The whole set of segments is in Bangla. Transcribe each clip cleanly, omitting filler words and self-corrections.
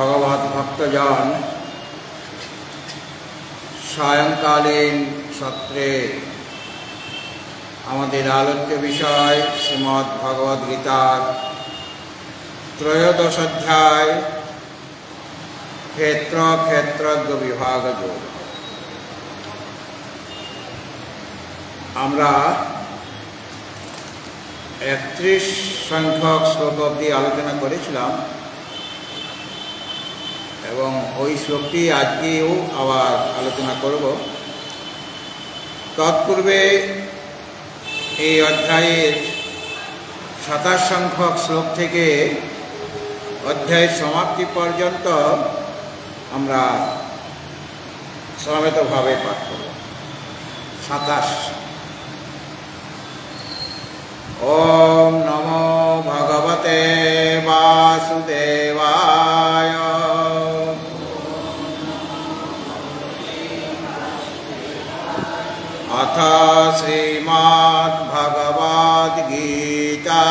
भगवत भक्तजन सायंकालीन सत्रे आमादेर आलोच्य विषय श्रीमद् भगवद गीतार त्रयोदश अध्याय क्षेत्र क्षेत्रज्ञ विभाग योग। आमरा 31 संख्यक श्लोक अब्दि आलोचना करेছিলাম এবং ওই শ্লোকটি আজকেও আবার আলোচনা করব। তৎপূর্বে এই অধ্যায়ের 27 সংখ্যক শ্লোক থেকে অধ্যায়ের সমাপ্তি পর্যন্ত আমরা সমবেতভাবে পাঠ করব। 27। ओम नमो भगवते वासुदेवाय। अथ श्रीमद् भगवद गीता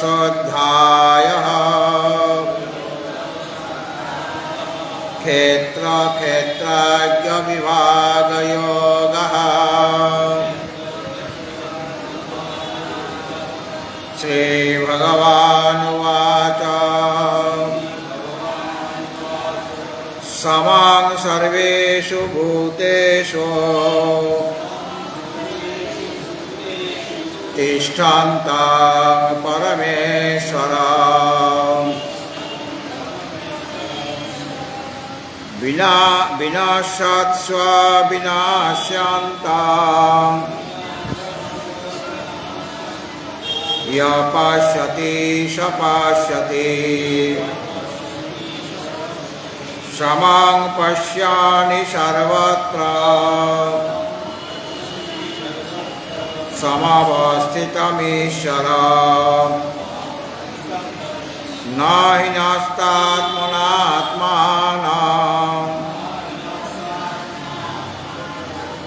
त्रयोदशोऽध्यायः क्षेत्र क्षेत्रज्ञ विभाग योगः। श्री भगवानुवाच समां सर्वेषु भूतेषु तिष्ठन्तं परमेश्वरम् विनाशत्स्व विनाश्यन्तं यः पश्यति स पश्यति समं पश्यामि सर्वत्र समवस्थितमीश्वरम् न हि नास्तात्मनात्मानं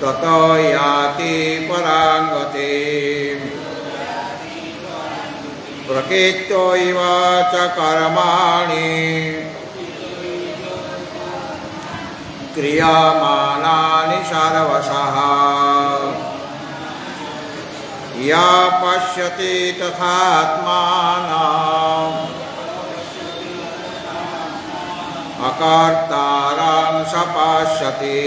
ततो याति परां गतिम्। प्रकृत्यैव च कर्माणि क्रियमाणानि सर्वशः या पश्यति तथात्मानम् अकर्तारं स पश्यति।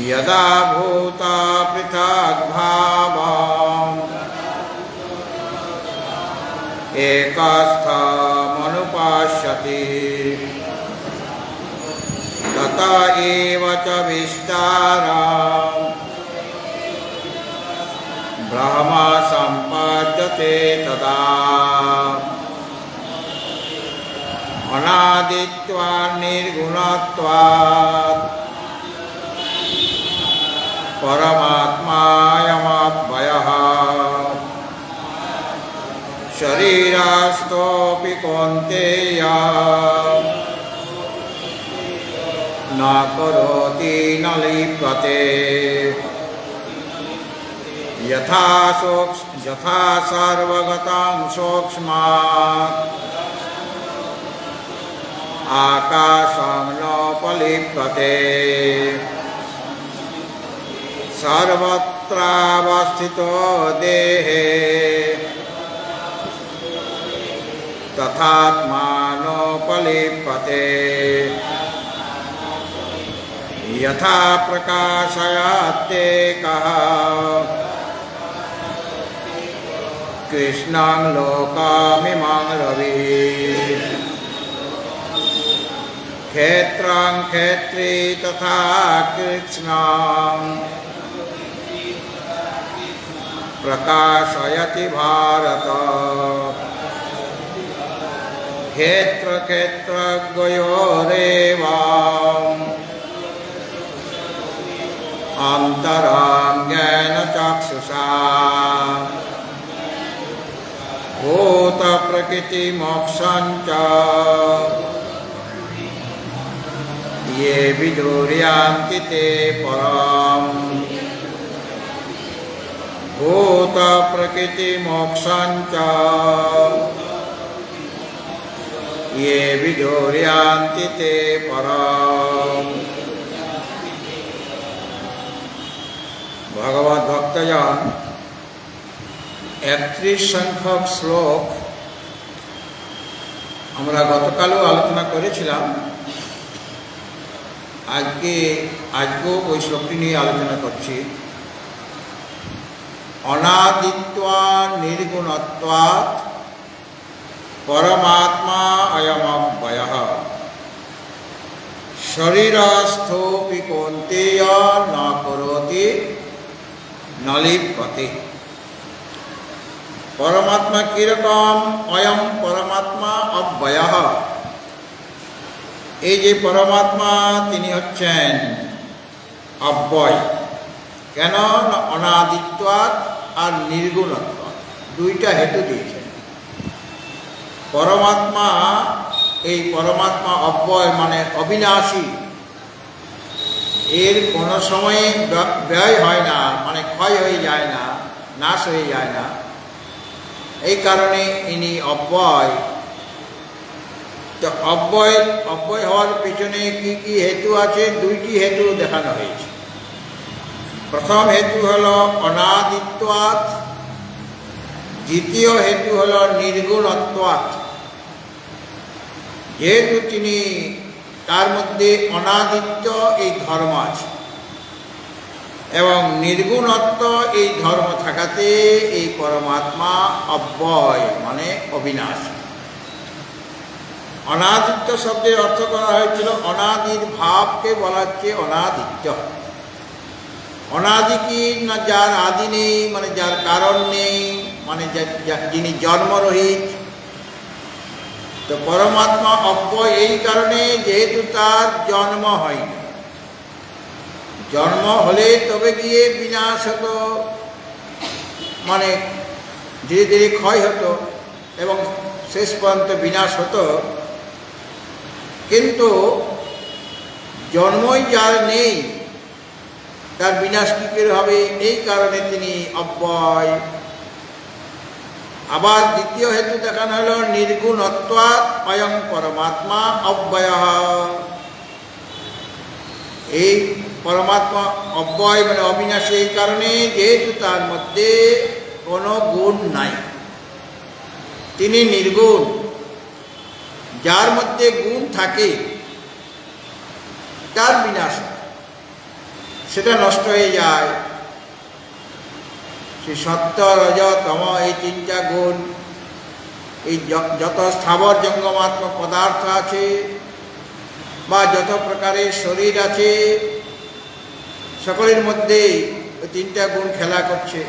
यदा भूता पृथग्भावम् एकस्थमनुपश्यति तत एव च विस्तारम् ब्रह्म सम्पद्यते तदा। अनादित्वात् निर्गुणत्वात् परमात्मायमव्ययः शरीरस्थोऽपि कौन्तेय न करोति न लिप्यते। यथा सर्वगतं सूक्ष्मात् आकाशं नोपलिप्यते सर्वत्रावस्थितो देहे तथात्मानोपलिप्यते। यथा प्रकाशयत्येकः कृष्णं लोकमिमं रविः क्षेत्रं क्षेत्री तथा कृष्णं प्रकाशयति भारत। क्षेत्र क्षेत्रज्ञयोरेव अन्तरं ज्ञान चक्षुषा भूत प्रकृति मोक्षं च ये विदुर्यान्ति ते परम् भूत प्रकृति मोक्षांच ये विदुर्यान्ति ते पराम्। भगवत भक्तजन 31 সংখ্যক শ্লোক আমরা গতকালও আলোচনা করেছিলাম। আজকেও ওই শ্লোকটি নিয়ে আলোচনা করছি। অনাদিত্বা নির্গুণত্বাৎ পরমাত্মা অয়মব্যয়ঃ শরীরস্থোপি কৌন্তেয় ন করোতি ন লিপ্যতে। পরমাত্মা কিরকম? অয়ম পরমাত্মা অব্যয়ঃ। এই যে পরমাত্মা তিনি হচ্ছেন অব্যয়। কেন? অনাদিত্বাৎ আর নির্গুণত্বাৎ, দুইটা হেতু দিয়েছেন। পরমাত্মা, এই পরমাত্মা অব্যয় মানে অবিনাশী, এর কোনো সময়ে ব্যয় হয় না, মানে ক্ষয় হয়ে যায় না, নাশ হয়ে যায় না। এই কারণে ইনি অব্যয়। তো অব্যয় হওয়ার পিছনে কি কি হেতু আছে? দুইটি হেতু দেখানো হয়েছে। প্রথম হেতু হল অনাদিত্বাৎ, দ্বিতীয় হেতু হল নির্গুণত্বাৎ। যেহেতু তিনি, তার মধ্যে অনাদিত্য এই ধর্ম আছে এবং নির্গুণত্ব এই ধর্ম থাকাতে এই পরমাত্মা অব্যয় মানে অবিনাশী। অনাদিত্য শব্দের অর্থ করা হয়েছিল, অনাদির ভাবকে বলা হচ্ছে অনাদিত্য। অনাদি কি না? যার আদি নেই, মানে যার কারণ নেই, মানে যিনি জন্মরহিত। তো পরমাত্মা অব্যয় এই কারণে, যেহেতু তার জন্ম হয়নি। জন্ম হলে তবে গিয়ে বিনাশ হতো, মানে ধীরে ধীরে ক্ষয় হতো এবং শেষ পর্যন্ত বিনাশ হতো। কিন্তু জন্মই যার নেই, তার বিনাশ কী করে হবে? এই কারণে তিনি অব্যয়। আবার দ্বিতীয় হেতু দেখানো হলো নির্গুণত্বাৎ অয়ং পরমাত্মা অব্যয়ঃ। এই পরমাত্মা অব্যয় মানে অবিনাশী এই কারণে, যেহেতু তার মধ্যে কোনো গুণ নাই, তিনি নির্গুণ। যার মধ্যে গুণ থাকে তার বিনাশ, সেটা নষ্ট হয়ে যায়। সেই সত্য রজ তম এই তিনটা গুণ, এই যত স্থাবর জঙ্গমাত্মক পদার্থ আছে বা যত প্রকারের শরীর আছে, সকলের মধ্যে ওই তিনটা গুণ খেলা করছে।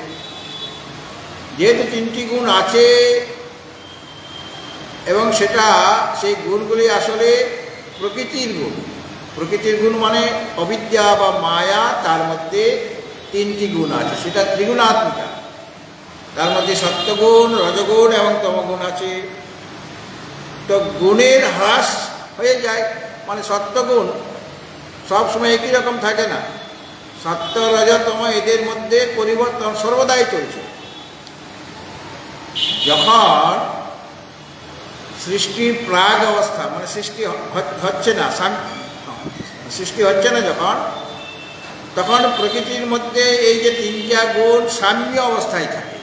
যেহেতু তিনটি গুণ আছে এবং সেই গুণগুলি আসলে প্রকৃতির গুণ। প্রকৃতির গুণ মানে অবিদ্যা বা মায়া, তার মধ্যে তিনটি গুণ আছে, সেটা ত্রিগুণাত্মিকা। তার মধ্যে সত্যগুণ, রজগুণ এবং তমগুণ আছে। তো গুণের হ্রাস হয়ে যায়, মানে সত্যগুণ সবসময় একই রকম থাকে না। সত্য রজতম এদের মধ্যে পরিবর্তন সর্বদাই চলছে। যখন সৃষ্টির প্রাগ অবস্থা, মানে সৃষ্টি হচ্ছে না যখন, তখন প্রকৃতির মধ্যে এই যে তিনটা গুণ সাম্য অবস্থায় থাকে।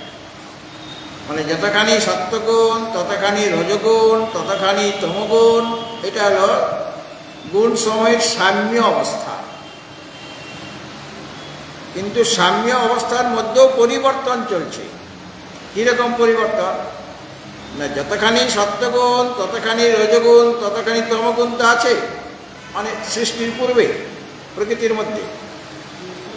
মানে যতখানি সত্যগুণ, ততখানি রজগুণ, ততখানি তমগুণ, এটা হলো গুণ সময়ের সাম্য অবস্থা। কিন্তু সাম্য অবস্থার মধ্যেও পরিবর্তন চলছে। কীরকম পরিবর্তন? না, যতখানি সত্যগুণ, ততখানি রজগুণ, ততখানি তমগুণ তো আছে, মানে সৃষ্টির পূর্বে প্রকৃতির মধ্যে।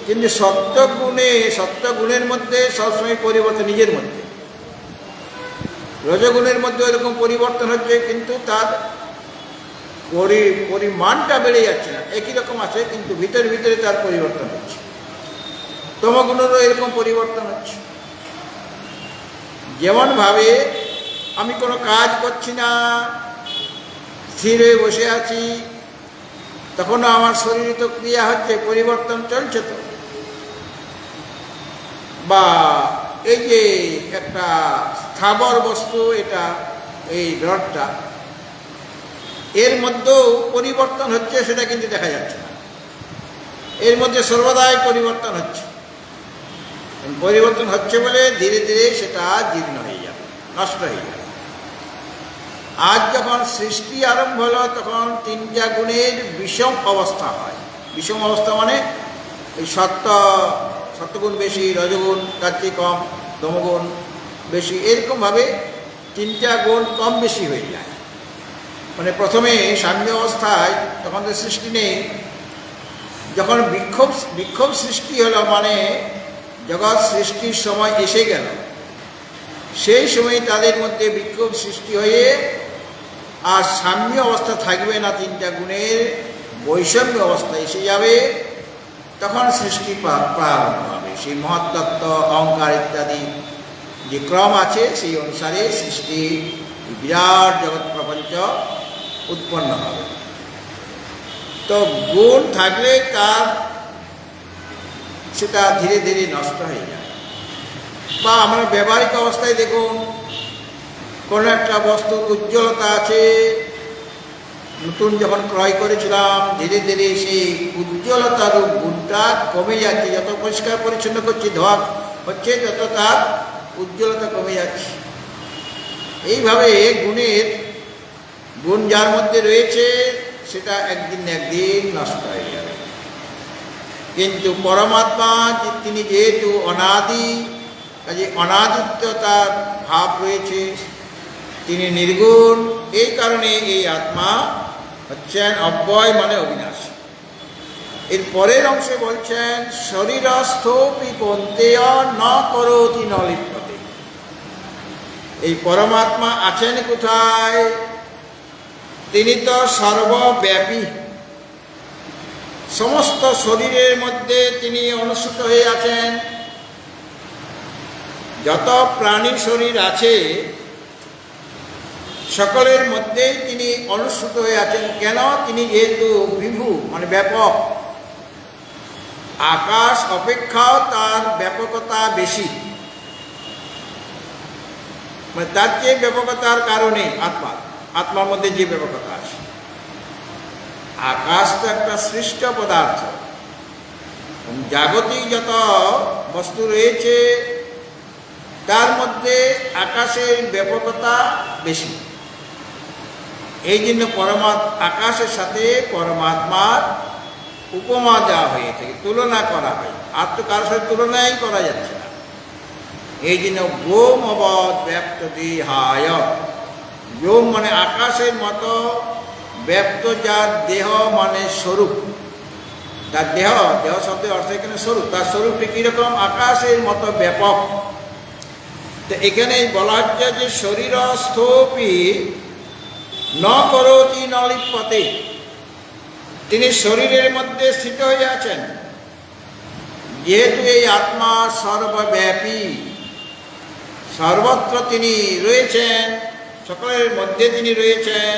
কিন্তু সত্যগুণের মধ্যে সবসময় পরিবর্তন নিজের মধ্যে। রজগুণের মধ্যে এরকম পরিবর্তন হচ্ছে, কিন্তু তার পরিমাণটা বেড়ে যাচ্ছে না, একই রকম আছে, কিন্তু ভিতরে ভিতরে তার পরিবর্তন হচ্ছে। তমগুণেরও এরকম পরিবর্তন হচ্ছে। যেমনভাবে আমি কোনো কাজ করছি না, স্থির হয়ে বসে আছি, তখনও আমার শরীরে তো ক্রিয়া হচ্ছে, পরিবর্তন চলছে তো। বা এই যে একটা স্থাবর বস্তু, এটা এই রডটা, এর মধ্যেও পরিবর্তন হচ্ছে, সেটা কিন্তু দেখা যাচ্ছে না। এর মধ্যে সর্বদাই পরিবর্তন হচ্ছে। পরিবর্তন হচ্ছে বলে ধীরে ধীরে সেটা জীর্ণ হয়ে যাবে, নষ্ট হয়ে যাবে। আজ যখন সৃষ্টি আরম্ভ হলো তখন তিনটা গুণের বিষম অবস্থা হয়। বিষম অবস্থা মানে এই সত্যগুণ বেশি, রজগুণ তার চেয়ে কম, তমগুণ বেশি, এরকমভাবে তিনটা গুণ কম বেশি হয়ে যায়। মানে প্রথমে সাম্য অবস্থায় তখন তো সৃষ্টি নেই, যখন বিক্ষোভ সৃষ্টি হলো, মানে জগৎ সৃষ্টির সময় এসে গেল, সেই সময় তাদের মধ্যে বিক্ষোভ সৃষ্টি হয়ে আর সাম্য অবস্থা থাকবে না, তিনটা গুণের বৈষম্য অবস্থা এসে যাবে, তখন সৃষ্টি প্রারম্ভ হবে। সেই মহত্তত্ত্ব, অহংকার ইত্যাদি যে ক্রম আছে সেই অনুসারে সৃষ্টি, বিরাট জগৎ প্রপঞ্চ উৎপন্ন হবে। তো গুণ থাকলে তার সেটা ধীরে ধীরে নষ্ট হয়ে যায়। বা আমরা ব্যবহারিক অবস্থায় দেখুন, কোনো একটা বস্তুর উজ্জ্বলতা আছে, নতুন যখন ক্রয় করেছিলাম, ধীরে ধীরে সেই উজ্জ্বলতার গুণটা কমে যাচ্ছে। যত পরিষ্কার পরিচ্ছন্ন করছে, ধোয়া হচ্ছে, তত তার উজ্জ্বলতা কমে যাচ্ছে। এইভাবে গুণ যার মধ্যে রয়েছে সেটা একদিন না একদিন নষ্ট হয়ে যাবে। কিন্তু পরমাত্মা তিনি যেহেতু অনাদি, কাজে অনাদিত্যতার ভাব রয়েছে, তিনি নির্গুণ, এই কারণে এই আত্মা হচ্ছেন অব্যয়, মানে অবিনাশী। এর পরের অংশে বলছেন শরীরস্থপি কন্তেয় ন করোতি ন লিপ্যতে। এই পরমাত্মা আছেন কোথায়? তিনি তো সর্বব্যাপী, সমস্ত শরীরের মধ্যে তিনি অনুসূত হয়ে আছেন। যত প্রাণী শরীর আছে সকলের মধ্যেই তিনি অনুসূত হয়ে আছেন। কেন? তিনি যেহেতু বিভু, মানে ব্যাপক, আকাশ অপেক্ষাও তার ব্যাপকতা বেশি, মানে তার যে ব্যাপকতার কারণে আত্মার মধ্যে যে ব্যাপকতা আছে। আকাশ তো একটা সৃষ্ট পদার্থ, জাগতিক যত বস্তু রয়েছে তার মধ্যে আকাশের ব্যাপকতা বেশি। এই জন্য আকাশের সাথে পরমাত্মার উপমা দেওয়া হয়ে থাকে, তুলনা করা হয়। আর তো কারোর সাথে তুলনাই করা যাচ্ছে না। এই জন্য ব্যোম অবৎ ব্যাপ্ত দেহায়, ব্যোম মানে আকাশের মতো, ব্যাপ্ত যার দেহ মানে স্বরূপ, তার দেহ শব্দের অর্থ এখানে স্বরূপ। তার স্বরূপটি কীরকম? আকাশের মতো ব্যাপক। তো এখানে বলা হচ্ছে যে শরীরস্থপি ন করোতি ন লিপ্যতে, তিনি শরীরের মধ্যে স্থিত হয়ে আছেন। যেহেতু এই আত্মা সর্বব্যাপী, সর্বত্র তিনি রয়েছেন, সকলের মধ্যে তিনি রয়েছেন,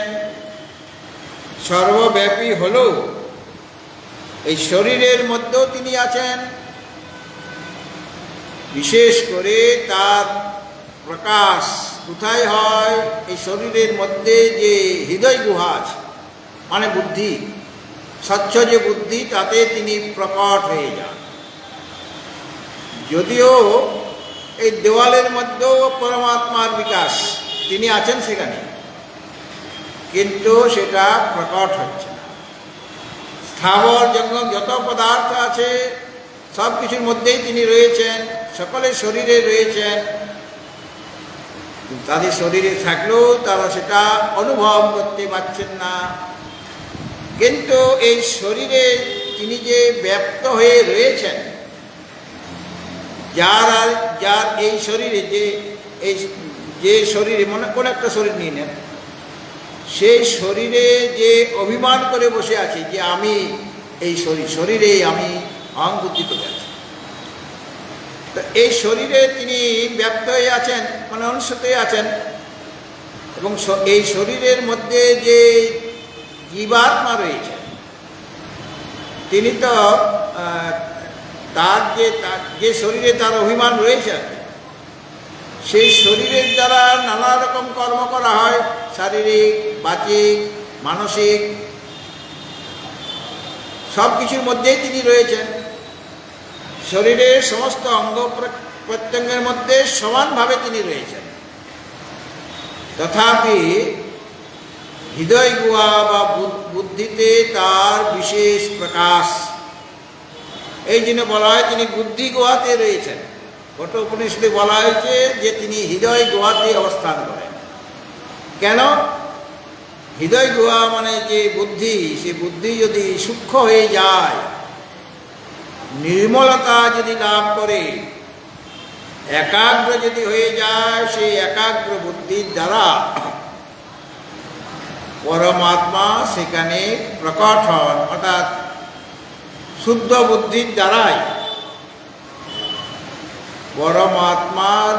সর্বব্যাপী হলেও এই শরীরের মধ্যেও তিনি আছেন। বিশেষ করে তার প্রকাশ কোথায় হয়? এই শরীরের মধ্যে যে হৃদয় গুহা আছে, মানে বুদ্ধি, স্বচ্ছ যে বুদ্ধি, তাতে তিনি প্রকট হয়ে যান। যদিও এই দেওয়ালের মধ্যেও পরমাত্মার বিকাশ, তিনি আছেন সেখানে, কিন্তু সেটা প্রকট হচ্ছে না। স্থাবর জঙ্গম যত পদার্থ আছে সব কিছুর মধ্যেই তিনি রয়েছেন, সকলের শরীরে রয়েছেন। তাদের শরীরে থাকলেও তারা সেটা অনুভব করতে পারছেন না। কিন্তু এই শরীরে তিনি যে ব্যাপ্ত হয়ে রয়েছেন, যার এই শরীরে যে শরীরে, মনে কোন একটা শরীর নিয়ে নেন, সেই শরীরে যে অভিমান করে বসে আছে যে আমি এই শরীরে আমি অহংবুদ্ধি করে আছি, তো এই শরীরে তিনি ব্যাপ্ত হয়ে আছেন, মানে অনুসূত হয়ে আছেন। এবং এই শরীরের মধ্যে যে জীবাত্মা রয়েছে, তিনি তো যে শরীরে তার অভিমান রয়েছে, সেই শরীরের দ্বারা নানা রকম কর্ম করা হয়, শারীরিক, বাচিক, মানসিক, সব কিছুর মধ্যেই তিনি রয়েছেন। শরীরের সমস্ত অঙ্গ প্রত্যঙ্গের মধ্যে সমানভাবে তিনি রয়েছেন। তথাপি হৃদয় গুহা বা বুদ্ধিতে তার বিশেষ প্রকাশ। এই জন্য বলা হয় তিনি বুদ্ধি গুহাতে রয়েছেন। কঠোপনিষদে বলা হয়েছে যে তিনি হৃদয় গুহাতে অবস্থান করেন। কেন? হৃদয় গুহা মানে যে বুদ্ধি, সে বুদ্ধি যদি সূক্ষ্ম হয়ে যায়, নির্মলতা যদি লাভ করে, একাগ্র যদি হয়ে যায়, সেই একাগ্র বুদ্ধির দ্বারা পরমাত্মা সেখানে প্রকট হন। অর্থাৎ শুদ্ধ বুদ্ধির দ্বারাই পরমাত্মার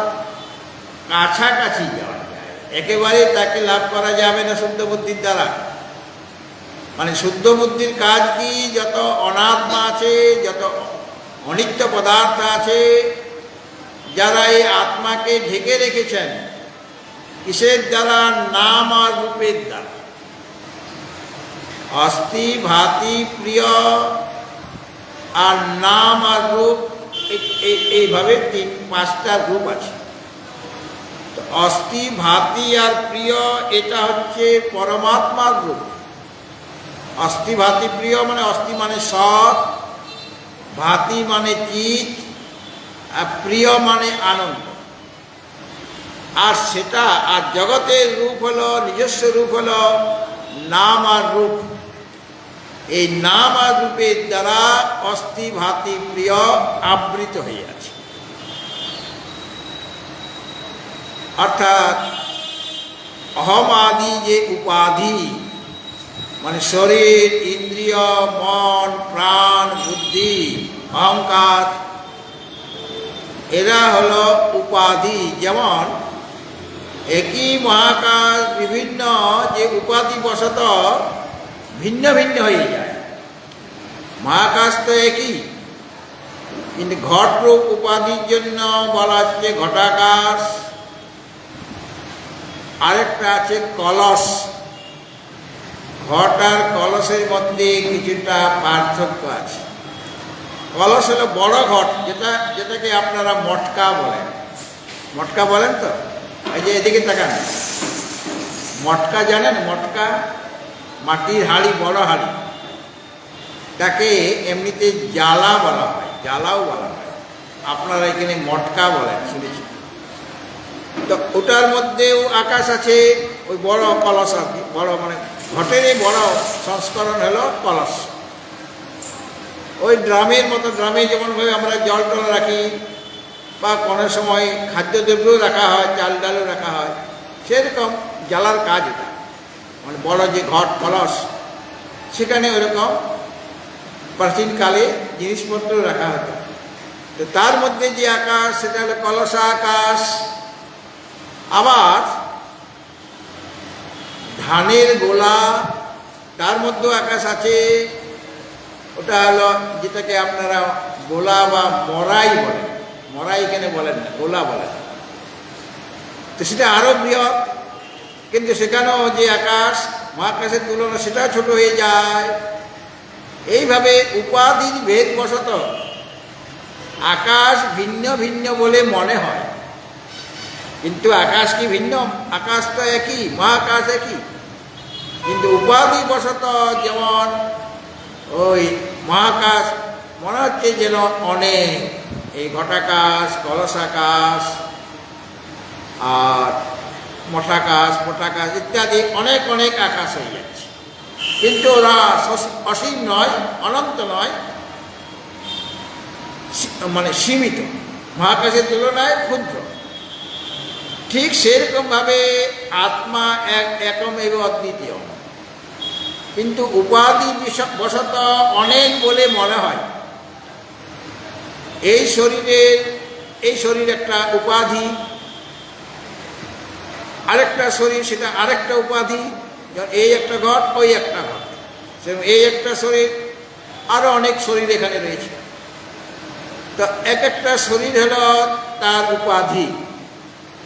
কাছাকাছি যাওয়া যায়। একেবারে তাকে লাভ করা যাবে না শুদ্ধ বুদ্ধির দ্বারা। মানে শুদ্ধ বুদ্ধির কাজ কি? যত অনাত্মা আছে, যত অনিত্য পদার্থ আছে, যারা এই আত্মাকে ঢেকে রেখেছেন, কিসের দ্বারা? নাম আর রূপের দ্বারা। অস্থি, ভাতি, প্রিয় আর নাম আর রূপ, এইভাবে পাঁচটা রূপ আছে। তো অস্থি, ভাতি আর প্রিয়, এটা হচ্ছে পরমাত্মার রূপ। অস্থি, ভাতি, প্রিয় মানে অস্থি মানে সৎ, ভাতি মানে চিত, আর প্রিয় মানে আনন্দ। আর সেটা আর জগতের রূপ হলো, নিজস্ব রূপ হলো নাম আর রূপ। এই নাম আর রূপের দ্বারা অস্থি, ভাতি, প্রিয় আবৃত হয়ে আছে। অর্থাৎ অহম আদি যে উপাধি, মানে শরীর, ইন্দ্রিয়, মন, প্রাণ, বুদ্ধি, অহংকার, এরা হলো উপাধি। যেমন একই মহাকাশ বিভিন্ন যে উপাধি বশত ভিন্ন ভিন্ন হয়ে যায়। মহাকাশ তো একই, কিন্তু ঘটরূপ উপাধির জন্য বলা হচ্ছে ঘটাকাশ। আরেকটা আছে কলস। ঘট আর কলসের মধ্যে কিছুটা পার্থক্য আছে। কলস হলো বড় ঘট, যেটাকে আপনারা মটকা বলেন। মটকা বলেন তো? এই যে এদিকে তাকান, মটকা জানেন? মটকা মাটির হাঁড়ি, বড় হাঁড়ি, তাকে এমনিতে জ্বালা বলা হয়, জ্বালাও বলা হয়। আপনারা এখানে মটকা বলেন, শুনেছি। তো ওটার মধ্যেও আকাশ আছে, ওই বড় কলস আর কি, বড় মানে ঘটেরই বড় সংস্করণ হলো কলস। ওই ড্রামের মতো, ড্রামে যেমনভাবে আমরা জল টল রাখি, বা কোনো সময় খাদ্যদ্রব্যও রাখা হয়, চাল ডালও রাখা হয়, সেরকম জ্বালার কাজ এটা। মানে বড় যে ঘট, কলস, সেখানে ওরকম প্রাচীনকালে জিনিসপত্র রাখা হতো। তো তার মধ্যে যে আকাশ, সেটা হলো কলসা আকাশ। আবার ধানের গোলা, তার মধ্যেও আকাশ আছে। ওটা হলো যেটাকে আপনারা গোলা বা মরাই বলেন। মরাই এখানে বলেন না, গোলা বলেন। তো সেটা আরো বৃহৎ, কিন্তু সেখানেও যে আকাশ মহাকাশের তুলনা সেটা ছোট হয়ে যায়। এইভাবে উপাধির ভেদ বশত আকাশ ভিন্ন ভিন্ন বলে মনে হয়, কিন্তু আকাশ কি ভিন্ন? আকাশ তো একই, মহাকাশ একই, কিন্তু উপাধি বশত যেমন ওই মহাকাশ মনে হচ্ছে যেন অনেক, এই ঘটাকাশ, কলসাকাশ আর মঠাকাশ, পটাকাশ ইত্যাদি অনেক অনেক আকাশ হয়ে যাচ্ছে। কিন্তু ওরা অসীম নয়, অনন্ত নয়, মানে সীমিত, মহাকাশের তুলনায় ক্ষুদ্র। ঠিক সেরকমভাবে আত্মা একম এবং অদ্বিতীয়, কিন্তু উপাধি বশত অনেক বলে মনে হয়। এই শরীর একটা উপাধি, আরেকটা শরীর সেটা আরেকটা উপাধি। এই একটা ঘট, ওই একটা ঘট, এই একটা শরীর, আরো অনেক শরীর এখানে রয়েছে। তো এক একটা শরীর হলো তার উপাধি,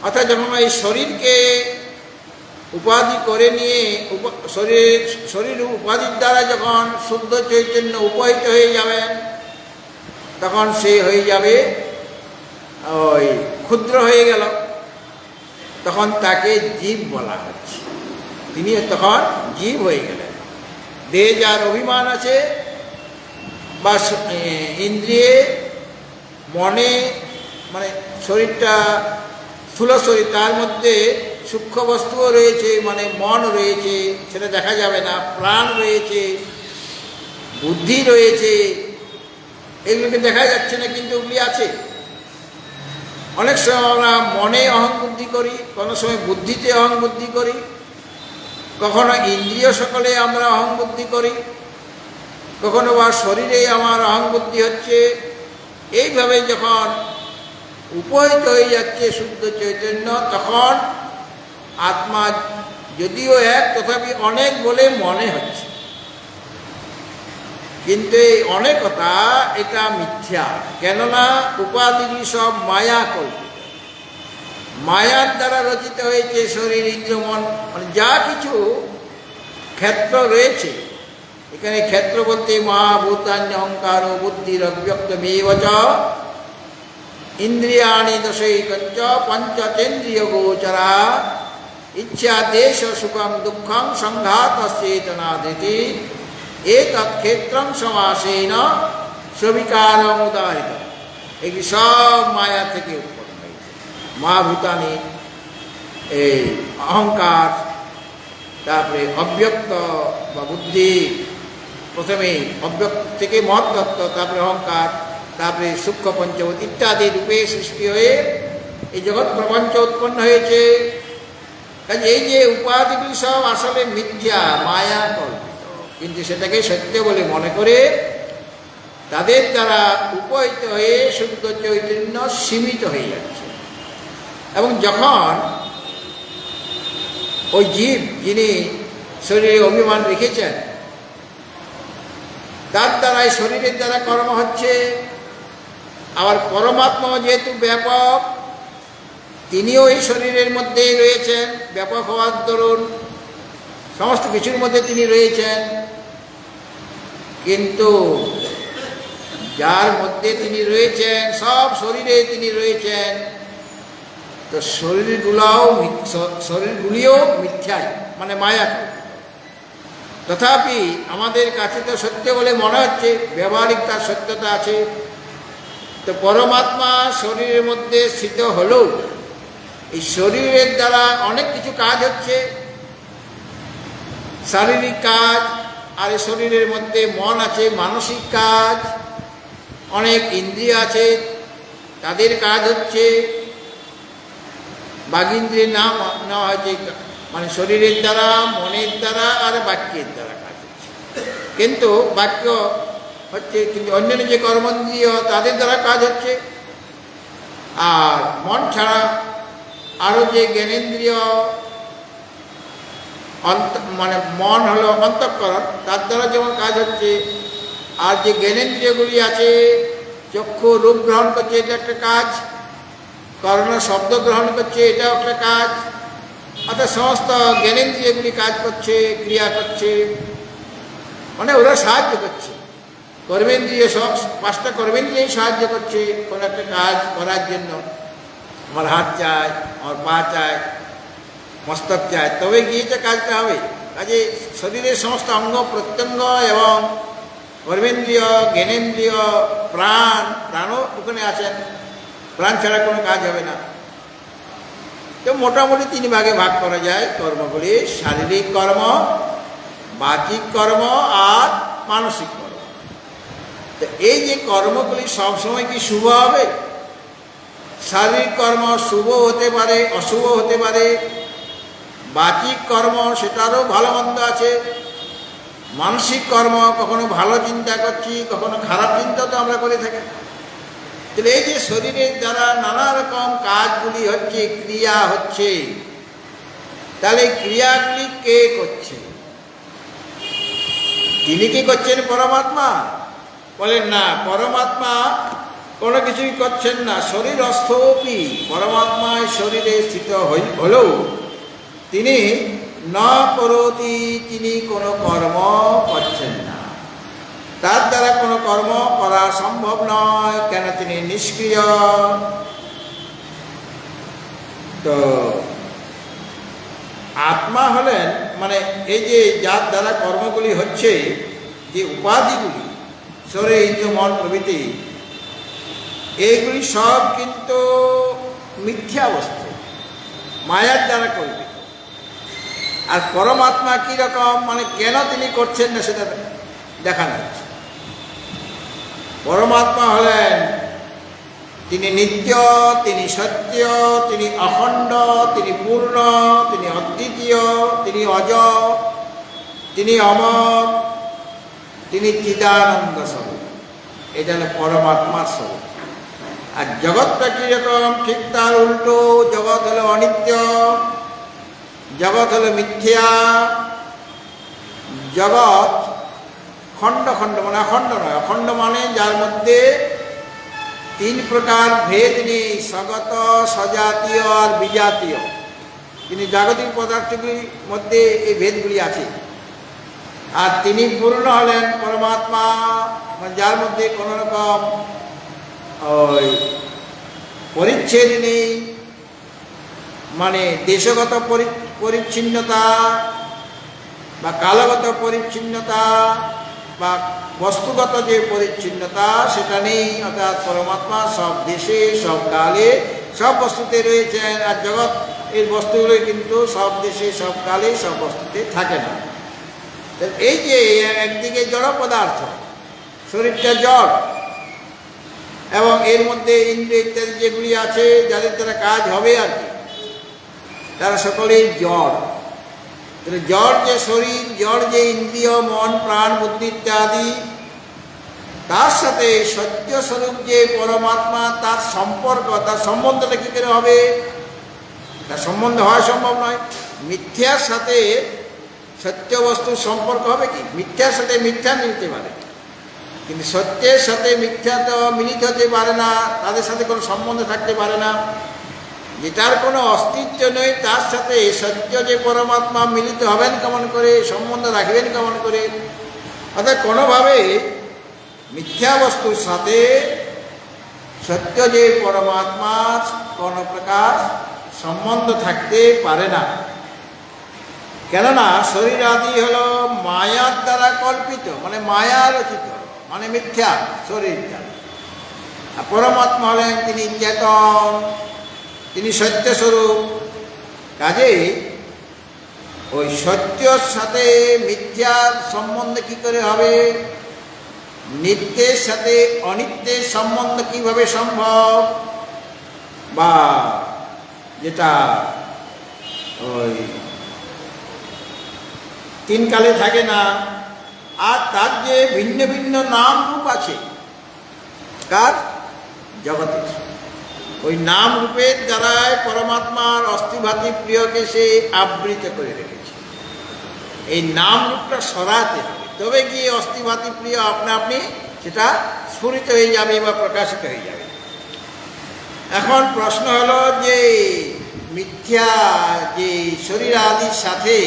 অর্থাৎ যখন এই শরীরকে উপাধি করে নিয়ে শরীর উপাধির দ্বারা যখন শুদ্ধ চৈতন্য উপহিত হয়ে যাবেন, তখন সে হয়ে যাবে ওই ক্ষুদ্র হয়ে গেল, তখন তাকে জীব বলা হচ্ছে। তিনি তখন জীব হয়ে গেলেন। দেহে যার অভিমান আছে বা ইন্দ্রিয়ে মনে, মানে শরীরটা স্থূল শরীর, তার মধ্যে সূক্ষ্ম বস্তুও রয়েছে, মানে মন রয়েছে, সেটা দেখা যাবে না, প্রাণ রয়েছে, বুদ্ধি রয়েছে, এগুলোকে দেখা যাচ্ছে না, কিন্তু ওগুলি আছে। অনেক সময় আমরা মনে অহং বুদ্ধি করি, কোনো সময় বুদ্ধিতে অহং বুদ্ধি করি, কখনো ইন্দ্রিয় সকলে আমরা অহং বুদ্ধি করি, কখনো বা শরীরে আমার অহং বুদ্ধি হচ্ছে। এইভাবে যখন উপহিত হয়ে যাচ্ছে শুদ্ধ চৈতন্য, তখন আত্মা যদিও এক, তথাপি অনেক বলে মনে হচ্ছে, কিন্তু এই অনেকতা এটা মিথ্যা। কেননা উপাধিগুলি সব মায়া কল্পিত, মায়ার দ্বারা রচিত হয়েছে শরীর, ইন্দ্র, মন, মানে যা কিছু ক্ষেত্র রয়েছে। এখানে ক্ষেত্র বলতে মহাভূতান্য অহংকার ও বুদ্ধির অব্যক্তমেব চ ইন্দ্রিয়াণি দশৈকঞ্চ পঞ্চচেন্দ্রিয় গোচরা ইচ্ছা দেশ সুখম দুঃখম সংঘাত চেতনা ধৃতি এতৎ ক্ষেত্রম সমাসেন সবিকারম উদাহৃত। এগুলি সব মায়া থেকে উৎপন্ন হয়েছে। মহাভূতানি, এই অহংকার, তারপরে অব্যক্ত বা বুদ্ধি, প্রথমে অব্যক্ত থেকে মহত্তত্ত্ব, তারপরে অহংকার, তারপরে সূক্ষ্ম পঞ্চভূত ইত্যাদি রূপে সৃষ্টি হয়ে এই জগৎ প্রপঞ্চ উৎপন্ন হয়েছে। কাজে এই যে উপাধিগুলি সব আসলে মিথ্যা, মায়া কল্পিত, কিন্তু সেটাকে সত্য বলে মনে করে তাদের দ্বারা উপহিত হয়ে শুদ্ধ চৈতন্য সীমিত হয়ে যাচ্ছে। এবং যখন ওই জীব যিনি শরীরে অভিমান রেখেছেন, তার দ্বারাই শরীরের দ্বারা কর্ম হচ্ছে। আবার পরমাত্মা যেহেতু ব্যাপক, তিনিও এই শরীরের মধ্যেই রয়েছেন, ব্যাপক হওয়ার দরুন সমস্ত কিছুর মধ্যে তিনি রয়েছেন। কিন্তু যার মধ্যে তিনি রয়েছেন, সব শরীরে তিনি রয়েছেন, তো শরীরগুলিও মিথ্যাই, মানে মায়া। তথাপি আমাদের কাছে তো সত্য বলে মনে হচ্ছে, ব্যবহারিক তার সত্যতা আছে। তো পরমাত্মা শরীরের মধ্যে স্থিত হলেও এই শরীরের দ্বারা অনেক কিছু কাজ হচ্ছে, শারীরিক কাজ, আর এই শরীরের মধ্যে মন আছে, মানসিক কাজ, অনেক ইন্দ্রিয় আছে, তাদের কাজ হচ্ছে। বাগিন্দ্রিয়ের নাম নেওয়া হয়েছে, মানে শরীরের দ্বারা, মনের দ্বারা আর বাক্যের দ্বারা কাজ হচ্ছে। কিন্তু বাক্য হচ্ছে, কিন্তু অন্যান্য যে কর্মেন্দ্রিয় তাদের দ্বারা কাজ হচ্ছে। আর মন ছাড়া আরও যে জ্ঞানেন্দ্রিয়, মানে মন হলো অন্তঃকরণ, তার দ্বারা যেমন কাজ হচ্ছে। আর যে জ্ঞানেন্দ্রিয়গুলি আছে, চক্ষু রূপ গ্রহণ করছে, এটা একটা কাজ, কর্ণ শব্দ গ্রহণ করছে, এটাও একটা কাজ। অর্থাৎ সমস্ত জ্ঞানেন্দ্রিয়গুলি কাজ করছে, ক্রিয়া করছে, মানে ওরা সাহায্য করছে। কর্মেন্দ্রিয় সব, পাঁচটা কর্মেন্দ্রিয়ই সাহায্য করছে কোনো একটা কাজ করার জন্য। আমার হাত চায়, আমার পা চায়, মস্তক চায়, তবে গিয়ে যে কাজটা হবে। কাজে শরীরের সমস্ত অঙ্গ প্রত্যঙ্গ এবং কর্মেন্দ্রিয়, জ্ঞানেন্দ্রিয়, প্রাণও ওখানে আছেন, প্রাণ ছাড়া কোনো কাজ হবে না। তো মোটামুটি 3 ভাগে ভাগ করা যায় কর্মগুলি: শারীরিক কর্ম, বাচিক কর্ম আর মানসিক কর্ম। তো এই যে কর্মগুলি সবসময় কি শুভ হবে? শারীরিক কর্ম শুভ হতে পারে, অশুভ হতে পারে। বাচিক কর্ম সেটারও ভালো মন্দ আছে। মানসিক কর্ম কখনো ভালো চিন্তা করছি, কখনো খারাপ চিন্তা তো আমরা করে থাকি। তাহলে এই যে শরীরের দ্বারা নানা রকম কাজগুলি হচ্ছে, ক্রিয়া হচ্ছে, তাহলে ক্রিয়াগুলি কে করছে? তিনি কি করছেন? পরমাত্মা? বলেন না, পরমাত্মা কোনো কিছুই করছেন না, শরীর অস্থপি, পরমাত্মায় শরীরে স্থিত হলেও তিনি না করতি, তিনি কোনো কর্ম করছেন না, তার দ্বারা কোনো কর্ম করা সম্ভব নয়, কেন তিনি নিষ্ক্রিয়। তো আত্মা হলেন মানে এই যে যার দ্বারা কর্মগুলি হচ্ছে, যে উপাধিগুলি শরীর ইন্দ্রিয় মন প্রভৃতি, এইগুলি সব কিন্তু মিথ্যা বস্তু, মায়ার দ্বারা কল্পিত। আর পরমাত্মা কীরকম, মানে কেন তিনি করছেন না সেটা দেখানো হচ্ছে। পরমাত্মা হলেন তিনি নিত্য, তিনি সত্য, তিনি অখণ্ড, তিনি পূর্ণ, তিনি অদ্বিতীয়, তিনি অজ, তিনি অমর, তিনি চিদানন্দ স্বরূপ। এটা হলো পরমাত্মার স্বরূপ। আর জগৎটা কীরকম, ঠিক তার উল্টো। জগৎ হলো অনিত্য, জগৎ হলো মিথ্যা, জগৎ খণ্ড খণ্ড, মানে অখণ্ড নয়। অখণ্ড মানে যার মধ্যে তিন প্রকার ভেদ নেই, স্বগত, সজাতীয় আর বিজাতীয়। তিনি জাগতিক পদার্থগুলির মধ্যে এই ভেদগুলি আছে। আর তিনি পূর্ণ হলেন পরমাত্মা, মানে যার মধ্যে কোনো রকম ওই পরিচ্ছেদ নেই, মানে দেশগত পরিচ্ছিন্নতা বা কালগত পরিচ্ছিন্নতা বা বস্তুগত যে পরিচ্ছিন্নতা সেটা নেই। অর্থাৎ পরমাত্মা সব দেশে, সব কালে, সব বস্তুতে রয়েছেন। আর জগৎ এই বস্তুগুলো কিন্তু সব দেশে, সব কালে, সব বস্তুতে থাকে না। এই যে একদিকে জড় পদার্থ, শরীরটা জড়, এবং এর মধ্যে ইন্দ্রিয় ইত্যাদি যেগুলি আছে যাদের দ্বারা কাজ হবে আর কি, তারা সকলেই জড়। জড় যে শরীর, জড় যে ইন্দ্রিয়, মন, প্রাণ, বুদ্ধি ইত্যাদি, তার সাথে সত্য স্বরূপ যে পরমাত্মা, তার সম্পর্ক, তার সম্বন্ধটা কী করে হবে? তার সম্বন্ধ হওয়া সম্ভব নয়। মিথ্যার সাথে সত্য বস্তুর সম্পর্ক হবে কি? মিথ্যার সাথে মিথ্যা মিলতে পারে, কিন্তু সত্যের সাথে মিথ্যা তো মিলিত হতে পারে না, তাদের সাথে কোনো সম্বন্ধ থাকতে পারে না। যেটার কোনো অস্তিত্ব নেই তার সাথে সত্য যে পরমাত্মা মিলিত হবেন কেমন করে, সম্বন্ধ রাখবেন কেমন করে? অর্থাৎ কোনোভাবে মিথ্যা বস্তুর সাথে সত্য যে পরমাত্মার কোনো প্রকার সম্বন্ধ থাকতে পারে না। কেননা শরীর আদি হলো মায়ার দ্বারা কল্পিত, মানে মায়া রচিত, মানে মিথ্যা শরীরটা। আর পরমাত্মা হলেন তিনি চেতন, তিনি সত্যস্বরূপ। কাজেই ওই সত্যর সাথে মিথ্যার সম্বন্ধ কী করে হবে? নিত্যের সাথে অনিত্যের সম্বন্ধ কিভাবে সম্ভব? বা যেটা ওই তিন কালে থাকে না, আর তার যে ভিন্ন ভিন্ন নাম রূপ আছে, কার? জগতের। ওই নাম রূপের দ্বারাই পরমাত্মার অস্থিভাতি প্রিয়কে সে আবৃত করে রেখেছে। এই নাম রূপটা সরাতে হবে, তবে গিয়ে অস্থিভাতি প্রিয় আপনা আপনি সেটা স্ফুরিত হয়ে যাবে বা প্রকাশিত হয়ে যাবে। এখন প্রশ্ন হলো যে মিথ্যা যে শরীর আদির সাথে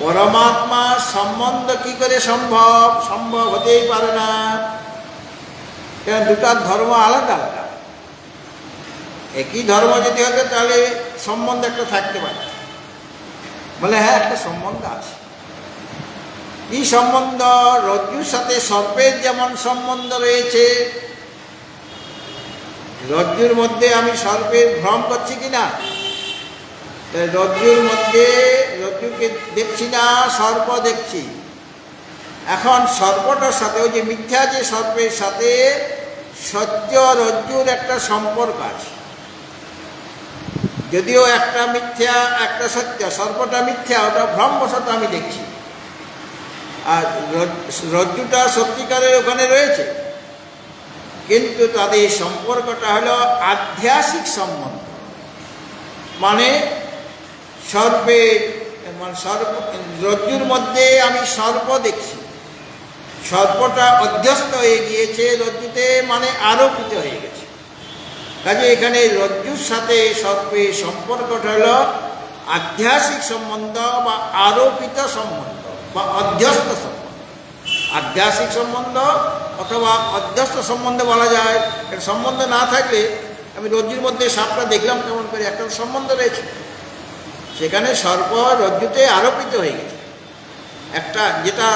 পরমাত্মার সম্বন্ধ কি করে সম্ভব? সম্ভব হতেই পারে না। কেন? দুটার ধর্ম আলাদা আলাদা। একই ধর্ম যদি হতো তাহলে সম্বন্ধ একটা থাকতে পারে, বলে হ্যাঁ একটা সম্বন্ধ আছে। কি সম্বন্ধ? রজ্জুর সাথে সর্পের যেমন সম্বন্ধ রয়েছে, রজ্জুর মধ্যে আমি সর্পের ভ্রম করছি কিনা? রজ্জুর মধ্যে রজ্জুকে দেখছি না, সর্প দেখছি। এখন সর্পটার সাথে ওই যে মিথ্যা যে সর্পের সাথে সত্য রজ্জুর একটা সম্পর্ক আছে। যদিও একটা মিথ্যা একটা সত্য, সর্পটা মিথ্যা, ওটা ভ্রমবশত আমি দেখছি, আর রজ্জুটা সত্যিকারের ওখানে রয়েছে। কিন্তু তাদের সম্পর্কটা হলো আধ্যাত্মিক সম্বন্ধ। মানে সর্পের, মানে সর্প, রজ্জুর মধ্যে আমি সর্প দেখছি, সর্পটা অধ্যস্ত হয়ে গিয়েছে রজ্জুতে, মানে আরোপিত হয়ে গেছে। কাজে এখানে রজ্জুর সাথে সর্পের সম্পর্কটা হল আধ্যাত্মিক সম্বন্ধ বা আরোপিত সম্বন্ধ বা অধ্যস্ত সম্বন্ধ। আধ্যাত্মিক সম্বন্ধ অথবা অধ্যস্ত সম্বন্ধ বলা যায়। এর সম্বন্ধ না থাকলে, আমি রজ্জুর মধ্যে সাপটা দেখলাম কেমন করে, একটা সম্বন্ধ রয়েছে, সেখানে সর্প রজ্জুতে আরোপিত হয়ে গেছে। একটা যেটা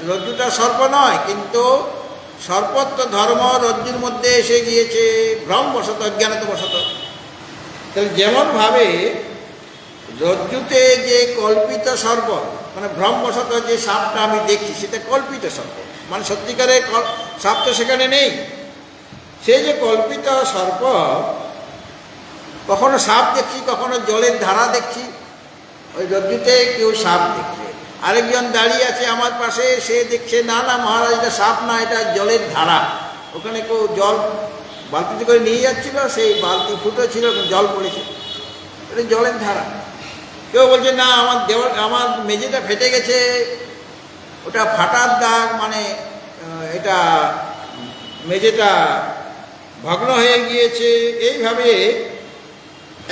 রজ্জুটা সর্প নয়, কিন্তু সর্পত্ব ধর্ম রজ্জুর মধ্যে এসে গিয়েছে ভ্রমবশত, অজ্ঞানতাবশত। তাহলে যেমনভাবে রজ্জুতে যে কল্পিত সর্প, মানে ভ্রমবশত যে সাপটা আমি দেখছি সেটা কল্পিত সর্প, মানে সত্যিকারের সাপ তো সেখানে নেই। সে যে কল্পিত সর্প, কখনো সাপ দেখছি, কখনো জলের ধারা দেখছি। ওই রজ্জুতে কেউ সাপ দেখছে, আরেকজন দাঁড়িয়ে আছে আমার পাশে, সে দেখছে না না মহারাজ এটা সাপ না, এটা জলের ধারা। ওখানে কেউ জল বালতিতে করে নিয়ে যাচ্ছিল, সেই বালতি ফুটো ছিল, জল পড়েছে, এটা জলের ধারা। কেউ বলছে না আমার মেঝেটা ফেটে গেছে, ওটা ফাটার দাগ, মানে এটা মেঝেটা ভগ্ন হয়ে গিয়েছে। এইভাবে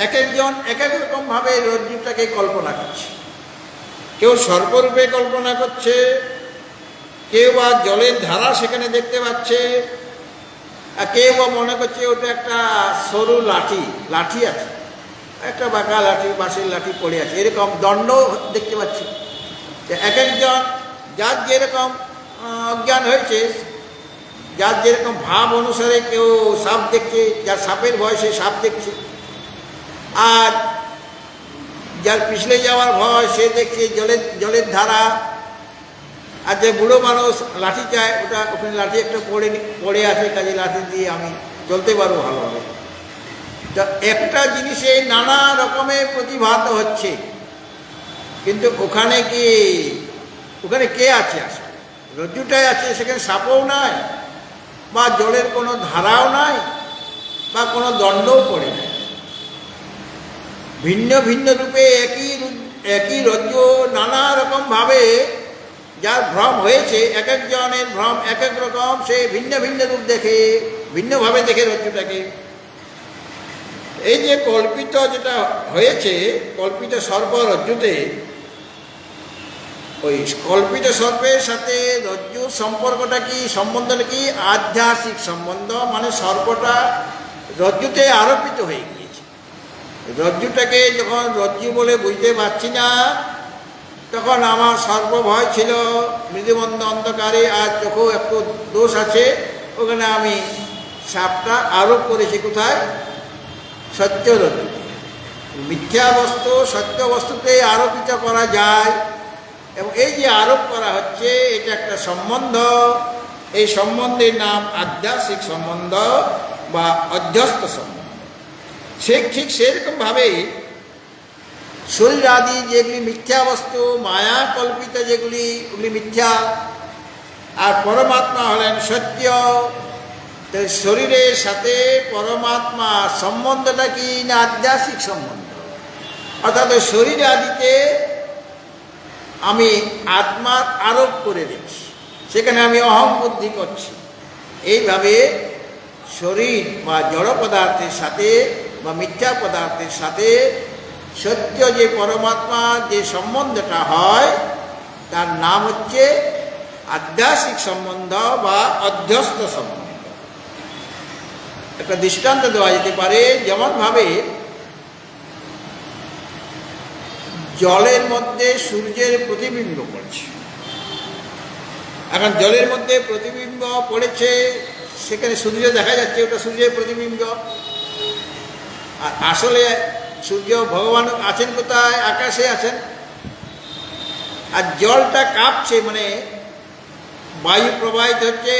এক একজন এক এক রকমভাবে রজ্জুটাকে কল্পনা করছে। কেউ সর্পরূপে কল্পনা করছে, কেউ বা জলের ধারা সেখানে দেখতে পাচ্ছে, আর কেউ বা মনে করছে ওটা একটা সরু লাঠি আছে, একটা বাঁকা লাঠি, বাঁশের লাঠি পড়ে আছে, এরকম দণ্ড দেখতে পাচ্ছি। এক একজন যার যেরকম অজ্ঞান হয়েছে, যার যেরকম ভাব অনুসারে কেউ সাপ দেখছে, যার সাপের ভয় সে সাপ দেখছে, আর যার পিছলে যাওয়ার ভয় সে দেখছে জলের ধারা, আর যে বুড়ো মানুষ লাঠি চায়, ওখানে লাঠি একটা পড়ে আছে, কাজে লাঠি দিয়ে আমি চলতে পারবো ভালোভাবে। তা একটা জিনিসে নানা রকমের প্রতিভাত হচ্ছে, কিন্তু ওখানে কে আছে? আসলে রজ্জুটাই আছে, সেখানে সাপও নাই, বা জলের কোনো ধারাও নাই, বা কোনো দণ্ডও পড়ে নাই। ভিন্ন ভিন্ন রূপে একই রজ্জু নানা রকমভাবে যার ভ্রম হয়েছে, এক একজনের ভ্রম এক এক রকম, সে ভিন্ন ভিন্ন রূপ দেখে, ভিন্নভাবে দেখে রজ্জুটাকে। এই যে কল্পিত যেটা হয়েছে, কল্পিত সর্প রজ্জুতে, ওই কল্পিত সর্পের সাথে রজ্জুর সম্পর্কটা কি, সম্বন্ধটা কি? আধ্যাত্মিক সম্বন্ধ, মানে সর্পটা রজ্জুতে আরোপিত হয়ে গিয়েছে। রজ্জুটাকে যখন রজ্জু বলে বুঝতে পারছি না, তখন আমার সর্প ভয় ছিল মৃদুমন্দ অন্ধকারে, আর চোখেও একটু দোষ আছে, ওখানে আমি সাপটা আরোপ করেছি কোথায়? সত্য রজ্জুতে। মিথ্যা বস্তু সত্য বস্তুতে আরোপিত করা যায়, এবং এই যে আরোপ করা হচ্ছে এটা একটা সম্বন্ধ। এই সম্বন্ধের নাম আধ্যাত্মিক সম্বন্ধ বা অধ্যস্ত সম্বন্ধ। ঠিক সেরকমভাবেই শরীর আদি যেগুলি মিথ্যা বস্তু, মায়া কল্পিত যেগুলি, ওগুলি মিথ্যা, আর পরমাত্মা হলেন সত্য। তো শরীরের সাথে পরমাত্মা সম্বন্ধটা কি না আধ্যাত্মিক সম্বন্ধ? অর্থাৎ শরীর আদিতে আমি আত্মার আরোপ করে দিচ্ছি, সেখানে আমি অহং বুদ্ধি করছি। এইভাবে শরীর বা জড় পদার্থের সাথে বা মিথ্যা পদার্থের সাথে সত্য যে পরমাত্মার যে সম্বন্ধটা হয়, তার নাম হচ্ছে আধ্যাত্মিক সম্বন্ধ বা অধ্যস্ত সম্বন্ধ। একটা দৃষ্টান্ত দেওয়া যেতে পারে, যেমনভাবে জলের মধ্যে সূর্যের প্রতিবিম্ব পড়েছে। এখন জলের মধ্যে প্রতিবিম্ব পড়েছে, সেখানে সূর্য দেখা যাচ্ছে, ওটা সূর্যের প্রতিবিম্ব। আর আসলে সূর্য ভগবান আছেন কোথায়? আকাশে আছেন। আর জলটা কাঁপছে, মানে বায়ু প্রবাহিত হচ্ছে,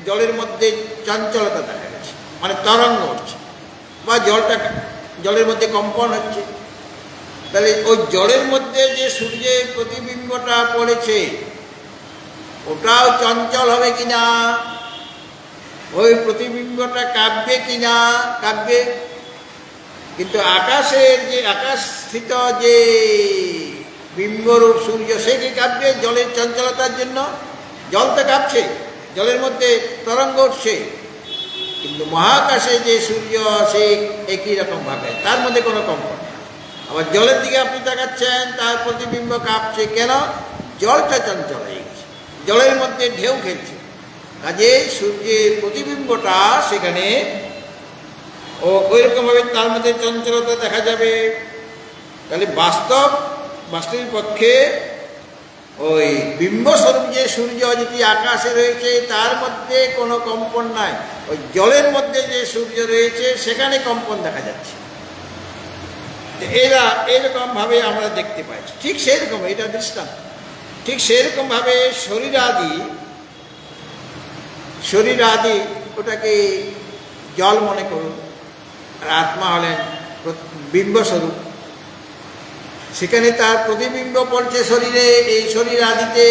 জলের মধ্যে চঞ্চলতা দেখা গেছে, মানে তরঙ্গ হচ্ছে, বা জলের মধ্যে কম্পন হচ্ছে। তাহলে ওই জলের মধ্যে যে সূর্যের প্রতিবিম্বটা পড়েছে, ওটাও চঞ্চল হবে কিনা? ওই প্রতিবিম্বটা কাঁপবে কিনা? কাঁপবে। কিন্তু আকাশের যে আকাশস্থিত যে বিম্বরূপ সূর্য, সে কি কাঁপবে জলের চঞ্চলতার জন্য? জল তো কাঁপছে, জলের মধ্যে তরঙ্গ উঠছে, কিন্তু মহাকাশে যে সূর্য সে একই রকমভাবে, তার মধ্যে কোনো কম্পন নেই। আবার জলের দিকে আপনি তাকাচ্ছেন, তার প্রতিবিম্ব কাঁপছে, কেন? জলটা চঞ্চল হয়ে গেছে, জলের মধ্যে ঢেউ খেলছে, কাজে সূর্যের প্রতিবিম্বটা সেখানে ওই রকমভাবে তার মধ্যে চঞ্চলতা দেখা যাবে। তাহলে বাস্তবিক পক্ষে ওই বিম্বস্বরূপ যে সূর্য যেটি আকাশে রয়েছে তার মধ্যে কোনো কম্পন নাই, ওই জলের মধ্যে যে সূর্য রয়েছে সেখানে কম্পন দেখা যাচ্ছে। এরা এইরকমভাবে আমরা দেখতে পাই। ঠিক সেই রকম, এটা দৃষ্টান্ত, ঠিক সেরকমভাবে শরীরাদি ওটাকে জল মনে করুন, আর আত্মা হলেন বিম্বস্বরূপ, সেখানে তার প্রতিবিম্ব পড়ছে শরীরে, এই শরীর আদিতে।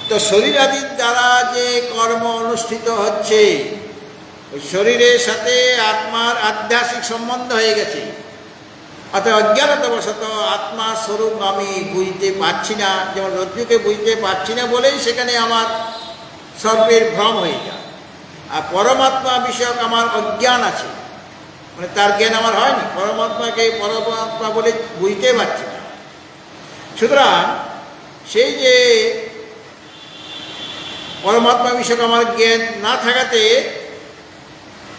তো শরীর আদির দ্বারা যে কর্ম অনুষ্ঠিত হচ্ছে, ওই শরীরের সাথে আত্মার আধ্যাত্মিক সম্বন্ধ হয়ে গেছে। অর্থাৎ অজ্ঞানতাবশত আত্মার স্বরূপ আমি বুঝতে পারছি না, যেমন রজ্জুকে বুঝতে পারছি না বলেই সেখানে আমার সর্বের ভ্রম হয়ে যায়। আর পরমাত্মা বিষয়ক আমার অজ্ঞান আছে, মানে তার জ্ঞান আমার হয়নি, পরমাত্মাকে পরমাত্মা বলে বুঝতে পারছি না। সুতরাং সেই যে পরমাত্মা বিষয়ক আমার জ্ঞান না থাকাতে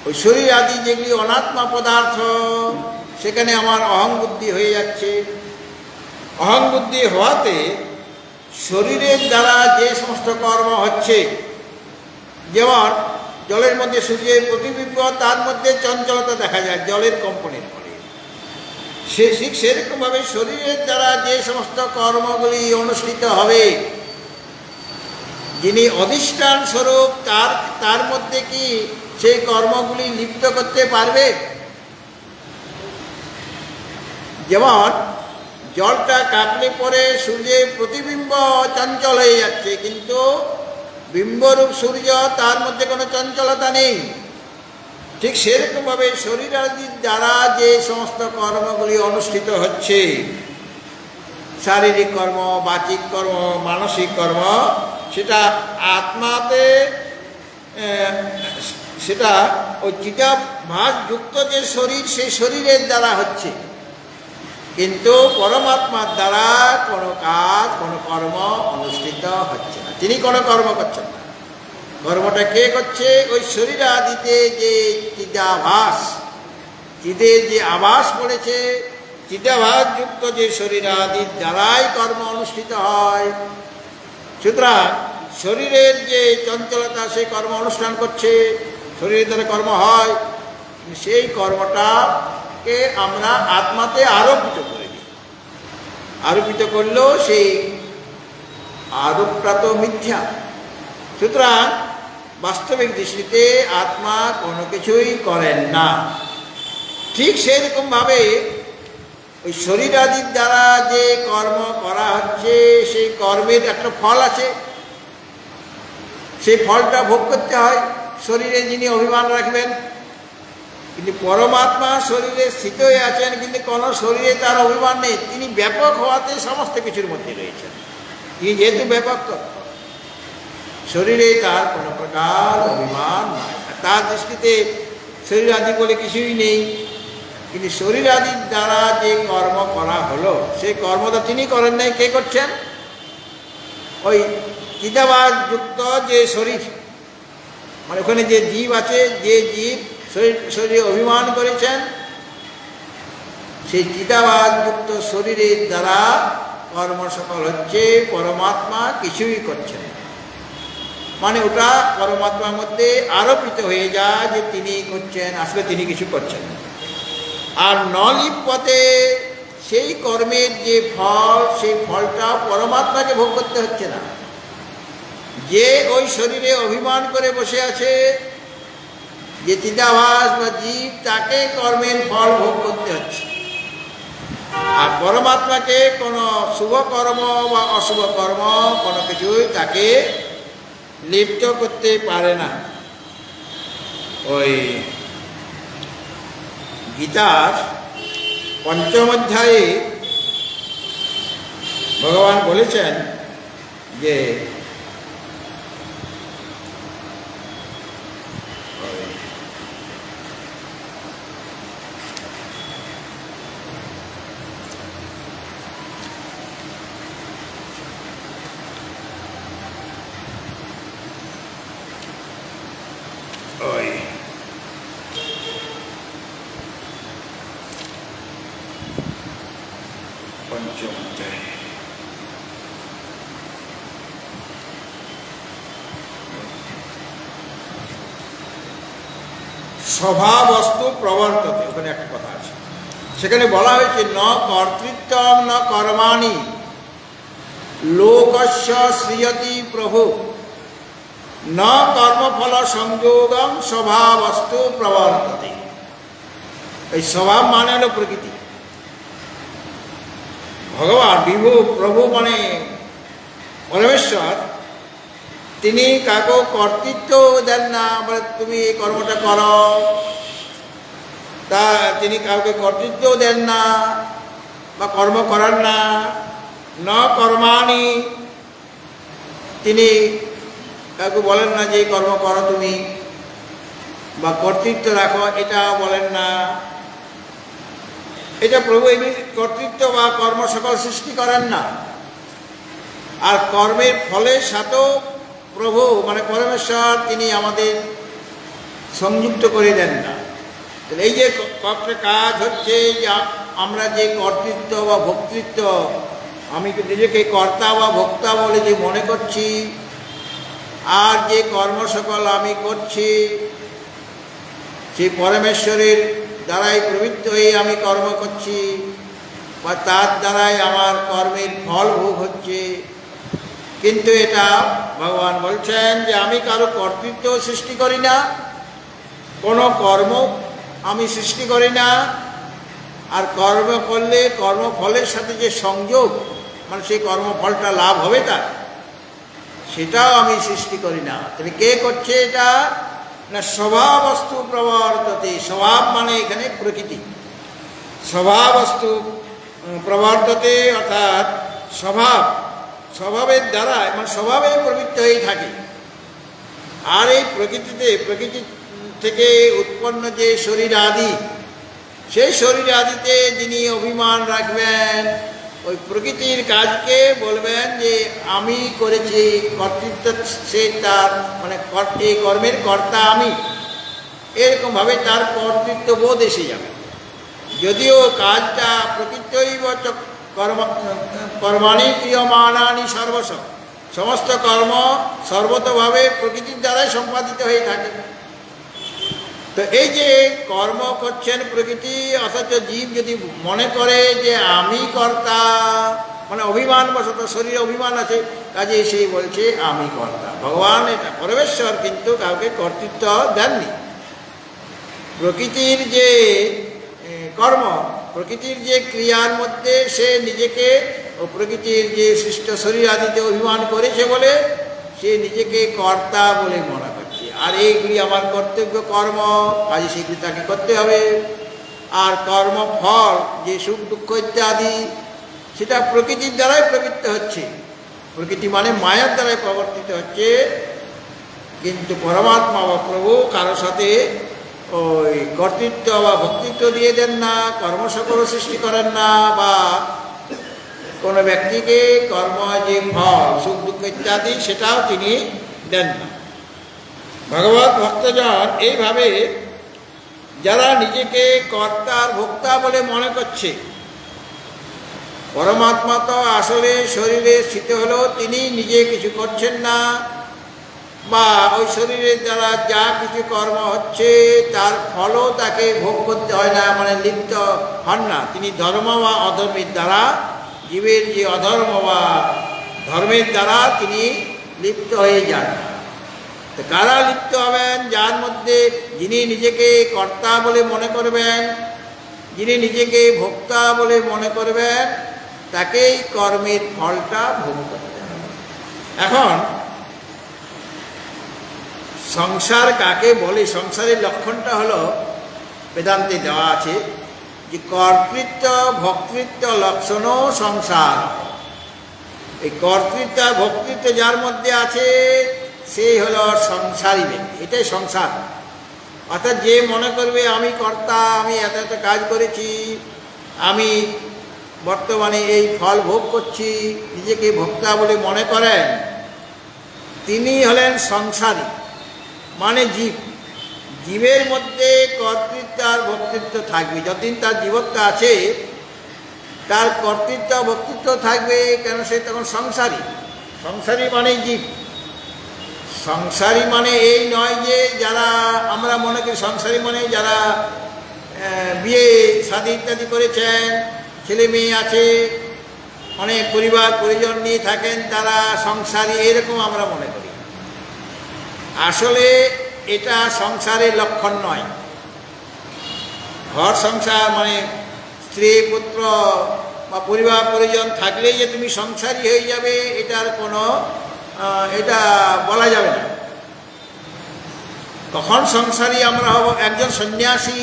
ওই শরীর আদি যেগুলি অনাত্মা পদার্থ, সেখানে আমার অহং বুদ্ধি হয়ে যাচ্ছে। অহং বুদ্ধি হওয়াতে শরীরের দ্বারা যে সমস্ত কর্ম হচ্ছে, যেমন জলের মধ্যে সূর্যের প্রতিবিম্ব, তার মধ্যে চঞ্চলতা দেখা যায় জলের কম্পনের ফলে। ঠিক সেরকমভাবে শরীরের দ্বারা যে সমস্ত কর্মগুলি অনুষ্ঠিত হবে, যিনি অধিষ্ঠান স্বরূপ তার মধ্যে কি সেই কর্মগুলি লিপ্ত করতে পারবে? যেমন জলটা কাঁপলে পরে সূর্যের প্রতিবিম্ব চঞ্চল হয়ে যাচ্ছে, কিন্তু বিম্বরূপ সূর্য তার মধ্যে কোনো চঞ্চলতা নেই। ঠিক সেরকমভাবে শরীরাদির দ্বারা যে সমস্ত কর্মগুলি অনুষ্ঠিত হচ্ছে, শারীরিক কর্ম, বাচিক কর্ম, মানসিক কর্ম, সেটা আত্মাতে সেটা ওই চিতাভাস যুক্ত যে শরীর, সেই শরীরের দ্বারা হচ্ছে, কিন্তু পরমাত্মার দ্বারা কোনো কাজ, কোনো কর্ম অনুষ্ঠিত হচ্ছে না। তিনি কোনো কর্ম করছেন না। কর্মটা কে করছে? ওই শরীর আদিতে যে চিদাভাস, চিদের যে আভাস পড়েছে, চিদাভাস যুক্ত যে শরীর আদির দ্বারাই কর্ম অনুষ্ঠিত হয়। সুতরাং শরীরের যে চঞ্চলতা, সেই কর্ম অনুষ্ঠান করছে, শরীরের দ্বারা কর্ম হয়, সেই কর্মটাকে আমরা আত্মাতে আরোপিত করে দিই। আরোপিত করলেও সেই আরোপটা তো মিথ্যা। সুতরাং বাস্তবিক দৃষ্টিতে আত্মা কোনো কিছুই করেন না। ঠিক সেরকমভাবে ওই শরীর আদির দ্বারা যে কর্ম করা হচ্ছে, সেই কর্মের একটা ফল আছে, সেই ফলটা ভোগ করতে হয় শরীরে যিনি অভিমান রাখবেন। কিন্তু পরমাত্মা শরীরে স্থিত হয়ে আছেন, কিন্তু কোনো শরীরে তার অভিমান নেই। তিনি ব্যাপক হওয়াতে সমস্ত কিছুর মধ্যে রয়েছেন। তিনি যেহেতু ব্যাপক তত্ত্ব, শরীরে তার কোনো প্রকার অভিমান নাই। তার দৃষ্টিতে শরীর আদি বলে কিছুই নেই। কিন্তু শরীর আদির দ্বারা যে কর্ম করা হলো, সেই কর্মটা তিনি করেন নাই। কে করছেন? ওই চিদাভাস যুক্ত যে শরীর, মানে ওখানে যে জীব আছে, যে জীব শরীরে অভিমান করেছেন, সেই চিদাভাস যুক্ত শরীরের দ্বারা কর্ম সকল হচ্ছে, পরমাত্মা কিছুই করছেন না। মানে ওটা পরমাত্মার মধ্যে আরোপিত হয়ে যায় যে তিনি করছেন, আসলে তিনি কিছু করছেন না। আর নলিপ্যতে সেই কর্মের যে ফল, সেই ফলটা পরমাত্মাকে ভোগ করতে হচ্ছে না। যে ওই শরীরে অভিমান করে বসে আছে, যে চিদাভাস বা জীব, তাকে কর্মের ফল ভোগ করতে হচ্ছে। আর পরমাত্মাকে কোনো শুভ কর্ম বা অশুভ কর্ম কোনো কিছুই তাকে লিপ্ত করতে পারে না। ওই গীতার ৫ম অধ্যায়ে ভগবান বলেছেন যে পঞ্চম অধ্যায় স্বভাবস্তু প্রবর্ততে, ওখানে একটা কথা আছে, সেখানে বলা হয়েছে ন কর্তৃত্বম ন কর্মাণি লোকস্য শ্রিয়তি প্রভু ন কর্মফল সংযোগম স্বভাবস্তু প্রবর্ততে। এই স্বভাব মানে হলো প্রকৃতি। ভগবান বিভু প্রভু মানে পরমেশ্বর, তিনি কাউকে কর্তৃত্ব দেন না, বলে তুমি এই কর্মটা করো, তা তিনি কাউকে কর্তৃত্ব দেন না বা কর্ম করান না। ন কর্মাণি, তিনি কাউকে বলেন না যে এই কর্ম করো তুমি বা কর্তৃত্ব রাখো, এটা বলেন না। এটা প্রভু এমনি কর্তৃত্ব বা কর্ম সকল সৃষ্টি করেন না। আর কর্মের ফলের সাথেও প্রভু মানে পরমেশ্বর তিনি আমাদের সংযুক্ত করে দেন না। এই যে কয়েকটা কাজ হচ্ছে, যে আমরা যে কর্তৃত্ব বা ভোক্তৃত্ব, আমি নিজেকে কর্তা বা ভোক্তা বলে যে মনে করছি, আর যে কর্ম সকল আমি করছি সেই পরমেশ্বরের দ্বারাই প্রবৃত্ত হয়ে আমি কর্ম করছি বা তার দ্বারাই আমার কর্মের ফল ভোগ হচ্ছে। কিন্তু এটা ভগবান বলছেন যে আমি কারো কর্তৃত্ব সৃষ্টি করি না, কোনো কর্ম আমি সৃষ্টি করি না। আর কর্ম করলে কর্মফলের সাথে যে সংযোগ, মানে সেই কর্মফলটা লাভ হবে তার, সেটাও আমি সৃষ্টি করি না। তাহলে কে করছে এটা? না স্বভাবস্তু প্রবর্ততে। স্বভাব মানে এখানে প্রকৃতি। স্বভাবস্তু প্রবর্ততে অর্থাৎ স্বভাবের দ্বারা, মানে স্বভাবে প্রবৃত্ত হয়ে থাকে। আর এই প্রকৃতি থেকে উৎপন্ন যে শরীর আদি, সেই শরীর আদিতে যিনি অভিমান রাখবেন, ওই প্রকৃতির কাজকে বলবেন যে আমি করেছি, কর্তৃত্ব সে তার, মানে এই কর্মের কর্তা আমি, এরকমভাবে তার কর্তৃত্ব বোধ এসে যাবে। যদিও কাজটা প্রকৃতই কর্মাণি ক্রিয়মাণানি সর্বস্ব, সমস্ত কর্ম সর্বতভাবে প্রকৃতির দ্বারাই সম্পাদিত হয়ে থাকে। তো এই যে কর্ম করছেন প্রকৃতি, অথচ জীব যদি মনে করে যে আমি কর্তা, মানে অভিমান বশত, শরীরে অভিমান আছে, কাজে সেই বলছে আমি কর্তা। ভগবান এটা পরমেশ্বর কিন্তু কাউকে কর্তৃত্ব দেননি। প্রকৃতির যে কর্ম, প্রকৃতির যে ক্রিয়ার মধ্যে সে নিজেকে, ও প্রকৃতির যে সৃষ্ট শরীর আদিতে অভিমান করেছে বলে সে নিজেকে কর্তা বলে মনে করছে। আর এইগুলি আমার কর্তব্য কর্ম, কাজে সেগুলি তাকে করতে হবে। আর কর্মফল যে সুখ দুঃখ ইত্যাদি, সেটা প্রকৃতির দ্বারাই প্রবৃত্ত হচ্ছে, প্রকৃতি মানে মায়ার দ্বারাই প্রবর্তিত হচ্ছে। কিন্তু পরমাত্মা বা প্রভু কারো সাথে ওই কর্তৃত্ব বা ভক্তিত্ব দিয়ে দেন না, কর্মসকল সৃষ্টি করেন না, বা কোনো ব্যক্তিকে কর্ম যে ফল সুখ দুঃখ ইত্যাদি সেটাও তিনি দেন না। ভগবত ভক্তজন এইভাবে যারা নিজেকে কর্তার ভোক্তা বলে মনে করছে, পরমাত্মা তো আসলে শরীরে স্থিত হলেও তিনি নিজে কিছু করছেন না, বা ওই শরীরের দ্বারা যা কিছু কর্ম হচ্ছে তার ফলও তাকে ভোগ করতে হয় না, মানে লিপ্ত হন না। তিনি ধর্ম বা অধর্মের দ্বারা, জীবের যে অধর্ম বা ধর্মের দ্বারা তিনি লিপ্ত হয়ে যান। তো কারা লিপ্ত হবেন? যার মধ্যে যিনি নিজেকে কর্তা বলে মনে করবেন, যিনি নিজেকে ভোক্তা বলে মনে করবেন, তাকেই কর্মের ফলটা ভোগ করতে হবে। এখন সংসার কাকে বলে? সংসারের লক্ষণটা হলো বেদান্তে দেওয়া আছে যে কর্তৃত্ব ভোক্তৃত্ব লক্ষণও সংসার। এই কর্তৃত্ব আর ভোক্তৃত্ব যার মধ্যে আছে সেই হলো সংসারী ব্যক্তি, এটাই সংসার। অর্থাৎ যে মনে করবে আমি কর্তা, আমি এত এত কাজ করেছি, আমি বর্তমানে এই ফল ভোগ করছি, নিজেকে ভোক্তা বলে মনে করেন, তিনি হলেন সংসারী, মানে জীব। জীবের মধ্যে কর্তৃত্ব আর ভোক্তৃত্ব থাকবে, যতদিন তার জীবত্ব আছে তার কর্তৃত্ব ভোক্তৃত্ব থাকবে, কেন সে তখন সংসারী। সংসারী মানে জীব। সংসারী মানে এই নয় যে যারা আমরা মনে করি সংসারী মানে যারা বিয়ে শাদী ইত্যাদি করেছেন, ছেলে মেয়ে আছে, অনেক পরিবার পরিজন নিয়ে থাকেন, তারা সংসারী, এরকম আমরা মনে করি। আসলে এটা সংসারের লক্ষণ নয়। ঘর সংসার মানে স্ত্রী পুত্র বা পরিবার পরিজন থাকলেই যে তুমি সংসারী হয়ে যাবে, এটার কোনো এটা বলা যাবে না। কখন সংসারী আমরা হব? একজন সন্ন্যাসী,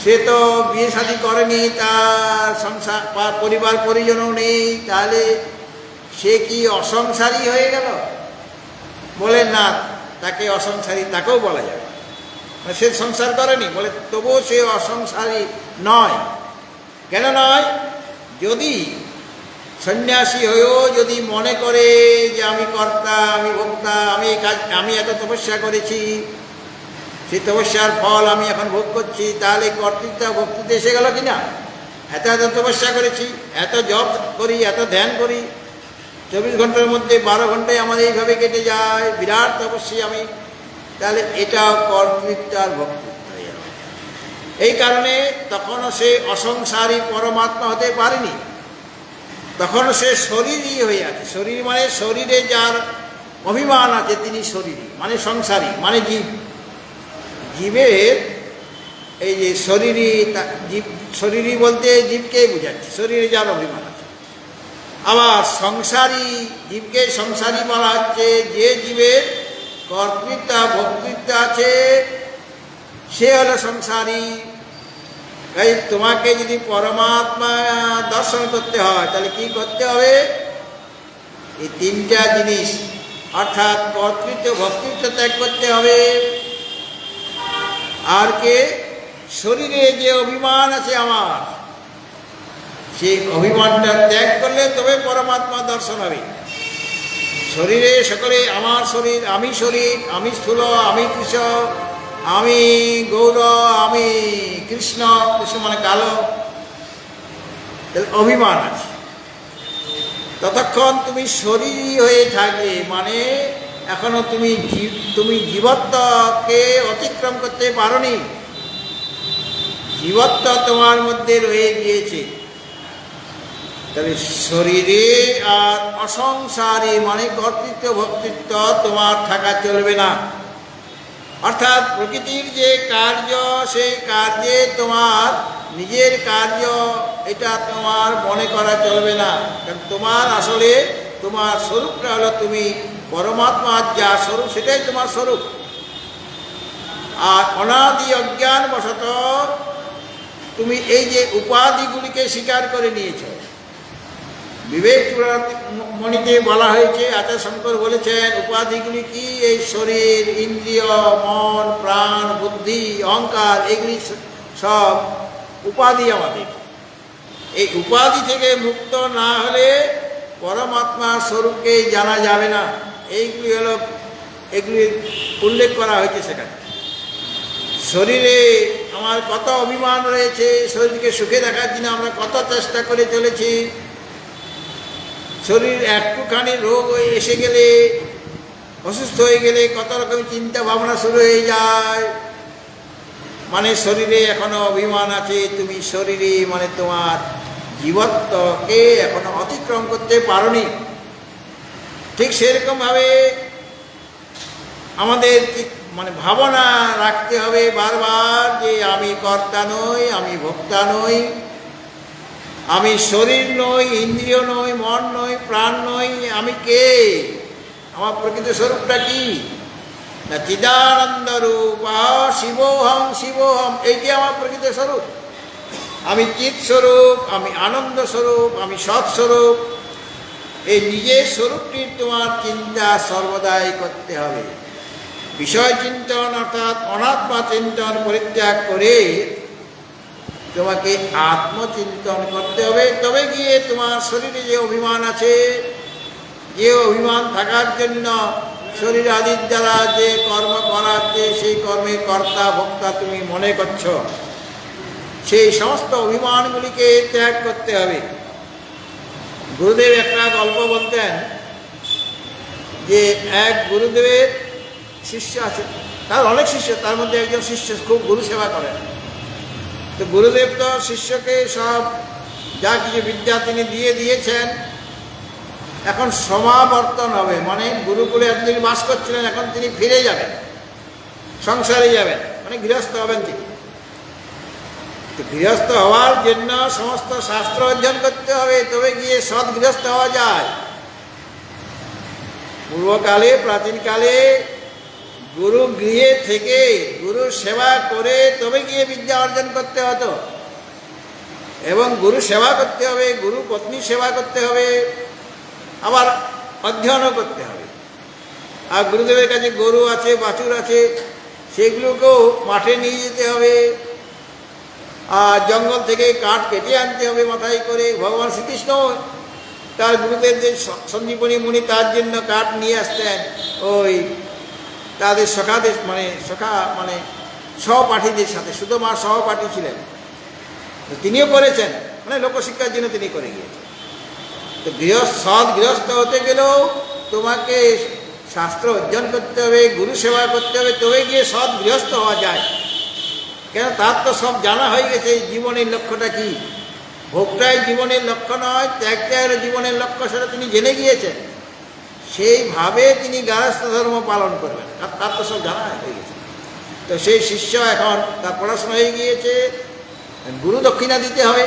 সে তো বিয়ে শাদী করেনি, তার সংসার পরিবার পরিজনও নেই, তাহলে সে কি অসংসারী হয়ে গেল? বলে না, তাকে অসংসারী তাকেও বলা যাবে। সে সংসার করেনি বলে তবুও সে অসংসারী নয়। কেন নয়? যদি সন্ন্যাসী হয়েও যদি মনে করে যে আমি কর্তা, আমি ভোক্তা, আমি কাজ, আমি এত তপস্যা করেছি, সেই তপস্যার ফল আমি এখন ভোগ করছি, তাহলে কর্তৃত্ব ভক্তিতে এসে গেল কিনা? এত এত তপস্যা করেছি, এত জপ করি, এত ধ্যান করি, 24 ঘন্টার মধ্যে 12 ঘন্টায় আমার এইভাবে কেটে যায়, বিরাট তপস্যী আমি, তাহলে এটাও কর্তৃত্ব আর ভক্তিত্ব। এই কারণে তখনও সে অসংসারী পরমাত্মা হতে পারেনি, তখন সে শরীরই হয়ে আছে। শরীর মানে শরীরে যার অভিমান আছে তিনি শরীরী, মানে সংসারী, মানে জীব। জীবের এই যে শরীরী, জীব শরীরী বলতে জীবকেই বোঝাচ্ছে, শরীরে যার অভিমান আছে। আবার সংসারী জীবকে সংসারী বলা হচ্ছে যে জীবের কর্তৃত্ব ভোক্তৃত্ব আছে, সে হলো সংসারী। এই তোমাকে যদি পরমাত্মা দর্শন করতে হয় তাহলে কি করতে হবে? এই তিনটা জিনিস, অর্থাৎ কর্তৃত্ব ভোক্তৃত্ব ত্যাগ করতে হবে। আর কে? শরীরে যে অভিমান আছে আমার, সেই অভিমানটা ত্যাগ করলে তবে পরমাত্মা দর্শন হবে। শরীরে সকলে আমার শরীর, আমি স্থূল, আমি কৃষক, আমি গৌর, আমি কৃষ্ণ, কৃষ্ণ মানে কালো, অভিমান আছে। ততক্ষণ তুমি শরীরী হয়ে থাকলে মানে এখনো তুমি জীবত্বকে অতিক্রম করতে পারোনি, জীবত্ব তোমার মধ্যে রয়ে গিয়েছে। তবে শরীরে আর অসংসারী মানে কর্তৃত্ব ভোক্তৃত্ব তোমার থাকা চলবে না। অর্থাৎ প্রকৃতির যে কার্য, সেই কার্যে তোমার নিজের কার্য এটা তোমার মনে করা চলবে না। কারণ তোমার আসলে তোমার স্বরূপটা হলো তুমি পরমাত্মার যা স্বরূপ সেটাই তোমার স্বরূপ। আর অনাদি অজ্ঞান বশত তুমি এই যে উপাধিগুলিকে স্বীকার করে নিয়েছ। বিবেক মণিতে বলা হয়েছে, আচার্য শঙ্কর বলেছেন উপাধিগুলি কি? এই শরীর, ইন্দ্রিয়, মন, প্রাণ, বুদ্ধি, অহংকার, এগুলি সব উপাধি আমাদের। এই উপাধি থেকে মুক্ত না হলে পরমাত্মার স্বরূপকে জানা যাবে না। এগুলি উল্লেখ করা হয়েছে সেখানে। শরীরে আমার কত অভিমান রয়েছে, শরীরকে সুখে রাখার জন্য আমরা কত চেষ্টা করে চলেছি। শরীর একটুখানি রোগ এসে গেলে, অসুস্থ হয়ে গেলে কত রকম চিন্তা ভাবনা শুরু হয়ে যায়, মানে শরীরে এখনো অভিমান আছে। তুমি শরীরে মানে তোমার জীবত্বকে এখনো অতিক্রম করতে পারোনি। ঠিক সেরকমভাবে আমাদের মানে ভাবনা রাখতে হবে বারবার যে আমি কর্তা নই, আমি ভোক্তা নই, আমি শরীর নই, ইন্দ্রিয় নই, মন নই, প্রাণ নই, আমি কে? আমার প্রকৃত স্বরূপটা কি? না চিদানন্দ রূপ শিবোহম শিবোহম, এইটি আমার প্রকৃত স্বরূপ। আমি চিৎ স্বরূপ, আমি আনন্দ স্বরূপ, আমি সৎস্বরূপ। এই নিজের স্বরূপটির তোমার চিন্তা সর্বদাই করতে হবে। বিষয় চিন্তন অর্থাৎ অনাত্মা চিন্তন পরিত্যাগ করে তোমাকে আত্মচিন্তন করতে হবে। তবে গিয়ে তোমার শরীরে যে অভিমান আছে, যে অভিমান থাকার জন্য শরীর আদির দ্বারা যে কর্ম করাচ্ছে, সেই কর্মের কর্তা ভোক্তা তুমি মনে করছ, সেই সমস্ত অভিমানগুলিকে ত্যাগ করতে হবে। গুরুদেব একটা গল্প বলতেন যে এক গুরুদেবের শিষ্য আছে, তার অনেক শিষ্য, তার মধ্যে একজন শিষ্য খুব গুরু সেবা করেন। তো গুরুদেব তো শিষ্যকে সব যা কিছু বিদ্যা তিনি দিয়ে দিয়েছেন, এখন সমাবর্তন হবে, মানে গুরুকুলে এতদিন বাস করছিলেন, এখন তিনি ফিরে যাবেন, সংসারে যাবেন, মানে গৃহস্থ হবেন তিনি। তো গৃহস্থ হওয়ার জন্য সমস্ত শাস্ত্র অধ্যয়ন করতে হবে, তবে গিয়ে সৎ গৃহস্থ হওয়া যায়। পূর্বকালে প্রাচীনকালে গুরু গৃহে থেকে গুরু সেবা করে তবে গিয়ে বিদ্যা অর্জন করতে হতো, এবং গুরু সেবা করতে হবে, গুরু পত্নী সেবা করতে হবে, আবার অধ্যয়নও করতে হবে। আর গুরুদেবের কাছে গরু আছে, বাছুর আছে, সেগুলোকেও মাঠে নিয়ে যেতে হবে, আর জঙ্গল থেকে কাঠ কেটে আনতে হবে মাথায় করে। ভগবান শ্রীকৃষ্ণ তার গুরুদেব যে সঞ্জীবনী মুনি, তার জন্য কাঠ নিয়ে আসতেন ওই তাদের সখাদের মানে সহপাঠীদের সাথে, সুতমা সহপাঠী ছিলেন, তিনিও করেছেন, মানে লোকশিক্ষার জন্য তিনি করে গিয়েছেন। তো সৎ গৃহস্থ হতে গেলেও তোমাকে শাস্ত্র অধ্যয়ন করতে হবে, গুরু সেবা করতে হবে, তবে গিয়ে সৎ গৃহস্থ হওয়া যায়। কেন, তার তো সব জানা হয়ে গেছে জীবনের লক্ষ্যটা কি। ভোগটাই জীবনের লক্ষ্য নয়, ত্যাগটাই জীবনের লক্ষ্য, সেটা তিনি জেনে গিয়েছেন। সেইভাবে তিনি গারস্থ ধর্ম পালন করবেন, তার তো সব জানা হয়ে গেছে। তো সেই শিষ্য এখন তার পড়াশোনা হয়ে গিয়েছে, গুরু দক্ষিণা দিতে হবে।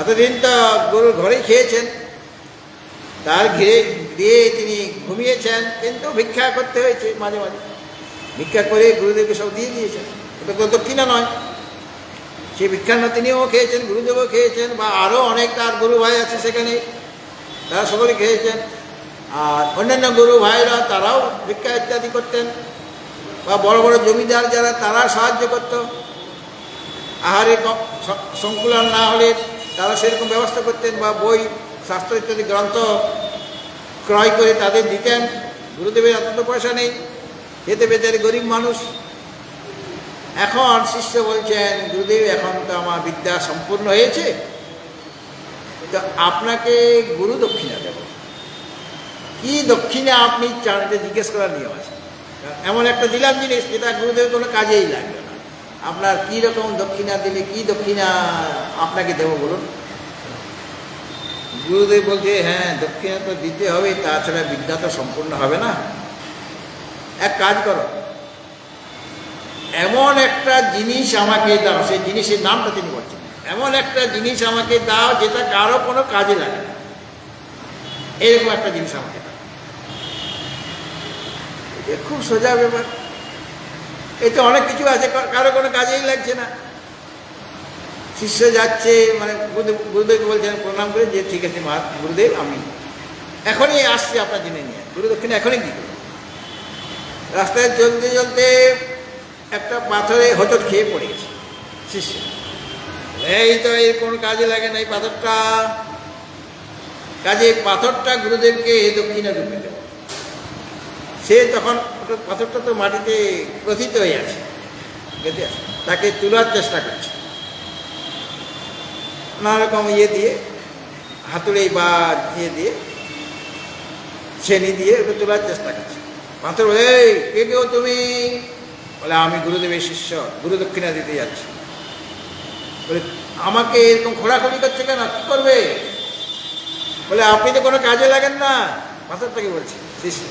এতদিন তো গুরুর ঘরেই খেয়েছেন, তার গৃহে তিনি ঘুমিয়েছেন, কিন্তু ভিক্ষা করতে হয়েছে মাঝে মাঝে। ভিক্ষা করে গুরুদেবকে সব দিয়ে দিয়েছেন, এটা তো দক্ষিণা নয়। সেই ভিক্ষান্ন তিনিও খেয়েছেন, গুরুদেবও খেয়েছেন, বা আরও অনেক তার গুরু ভাই আছে সেখানে, তারা সকলে খেয়েছেন। আর অন্যান্য গুরু ভাইরা তারাও ভিক্ষা ইত্যাদি করতেন, বা বড় বড় জমিদার যারা, তারা সাহায্য করত। আহারে সংকুলন না হলে তারা সেরকম ব্যবস্থা করতেন, বা বই শাস্ত্র ইত্যাদি গ্রন্থ ক্রয় করে তাদের দিতেন। গুরুদেবের এত তো পয়সা নেই, খেতে পেতে গরিব মানুষ। এখন শিষ্য বলছেন, গুরুদেব এখন তো আমার বিদ্যা সম্পূর্ণ হয়েছে, তো আপনাকে গুরু দক্ষিণা দেব। কি দক্ষিণা আপনি চান, জিজ্ঞেস করার নিয়ম আছে। এমন একটা দিলাম জিনিস যেটা গুরুদেব কোনো কাজেই লাগবে না, আপনার কী রকম দক্ষিণা দিলে, কি দক্ষিণা আপনাকে দেব বলুন। গুরুদেব বলছে, হ্যাঁ দক্ষিণা তো দিতে হবে, তাছাড়া বিদ্যা তো সম্পূর্ণ হবে না। এক কাজ করো, এমন একটা জিনিস আমাকে দাও, সেই জিনিসের নামটা তিনি বলছেন, এমন একটা জিনিস আমাকে দাও যেটা কারো কোনো কাজে লাগে না, এরকম একটা জিনিস আমাকে দাও। এটা খুব সোজা ব্যাপার, এতে অনেক কিছু আছে কারো কোনো কাজেই লাগছে না। শিষ্য যাচ্ছে, মানে গুরুদেবকে বলছেন প্রণাম করে যে, ঠিক আছে মা গুরুদেব, আমি এখনই আসছি আপনার জন্য নিয়ে, গুরু দক্ষিণা এখনই দিই। রাস্তায় চলতে চলতে একটা পাথরে হোঁচট খেয়ে পড়ে গেছে শিষ্য। এই তো এর কোনো কাজে লাগে না এই পাথরটা, কাজে পাথরটা গুরুদেবকে দক্ষিণা রূপে দেব। সে তখন পাথরটা তো মাটিতে প্রথিত হয়ে আছে, গেঁথে আছে, তাকে তোলার চেষ্টা করছে নানারকম দিয়ে, হাতুড়ি বা দিয়ে ছেনি দিয়ে ওটা তোলার চেষ্টা করছে। পাথর, এই কে কেউ তুমি? বলে, আমি গুরুদেবের শিষ্য, গুরু দক্ষিণা দিতে যাচ্ছি। বলে, আমাকে এরকম খোঁড়াখুড়ি করছে কেন, কী করবে? বলে, আপনি তো কোনো কাজে লাগেন না। পাথরটাকে বলছে শিষ্য,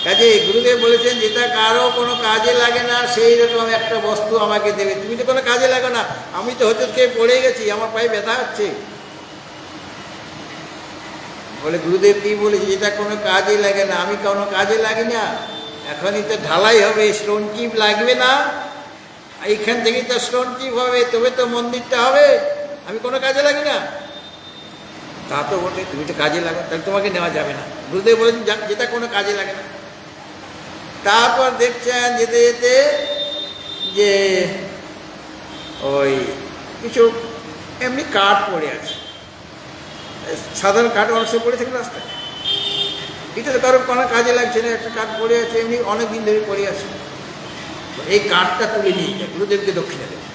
কাজে গুরুদেব বলেছেন যেটা কারো কোনো কাজে লাগে না, সেই রকম একটা বস্তু আমাকে দেবে। তুমি তো কোনো কাজে লাগো না, আমি তো হোঁচট খেয়ে পড়ে গেছি, আমার পায়ে ব্যথা হচ্ছে। বলে, গুরুদেব কী বলেছে, যেটা কোনো কাজে লাগে না, আমি কোনো কাজে লাগি না। এখনই তো ঢালাই হবে, স্টোন চিপ লাগবে না, এইখান থেকেই তো স্টোন চিপ হবে, তবে তো মন্দিরটা হবে, আমি কোনো কাজে লাগি না। তা তো বটে, তুমি তো কাজে লাগো, তাহলে তোমাকে নেওয়া যাবে না। গুরুদেব বলেছেন যেটা কোনো কাজে লাগে না। তারপর দেখছেন যেতে যেতে যে ওই কিছু এমনি কাঠ পড়ে আছে, সাধারণ কাঠ অংশ পড়ে থাকে রাস্তায়, এটা তো কারো কোনো কাজে লাগছে না, একটা কাঠ পড়ে আছে এমনি অনেক দিন ধরে পড়ে আছে। এই কাঠটা তুলে নিয়ে যায়, গুরুদেবকে দক্ষিণা দেবে।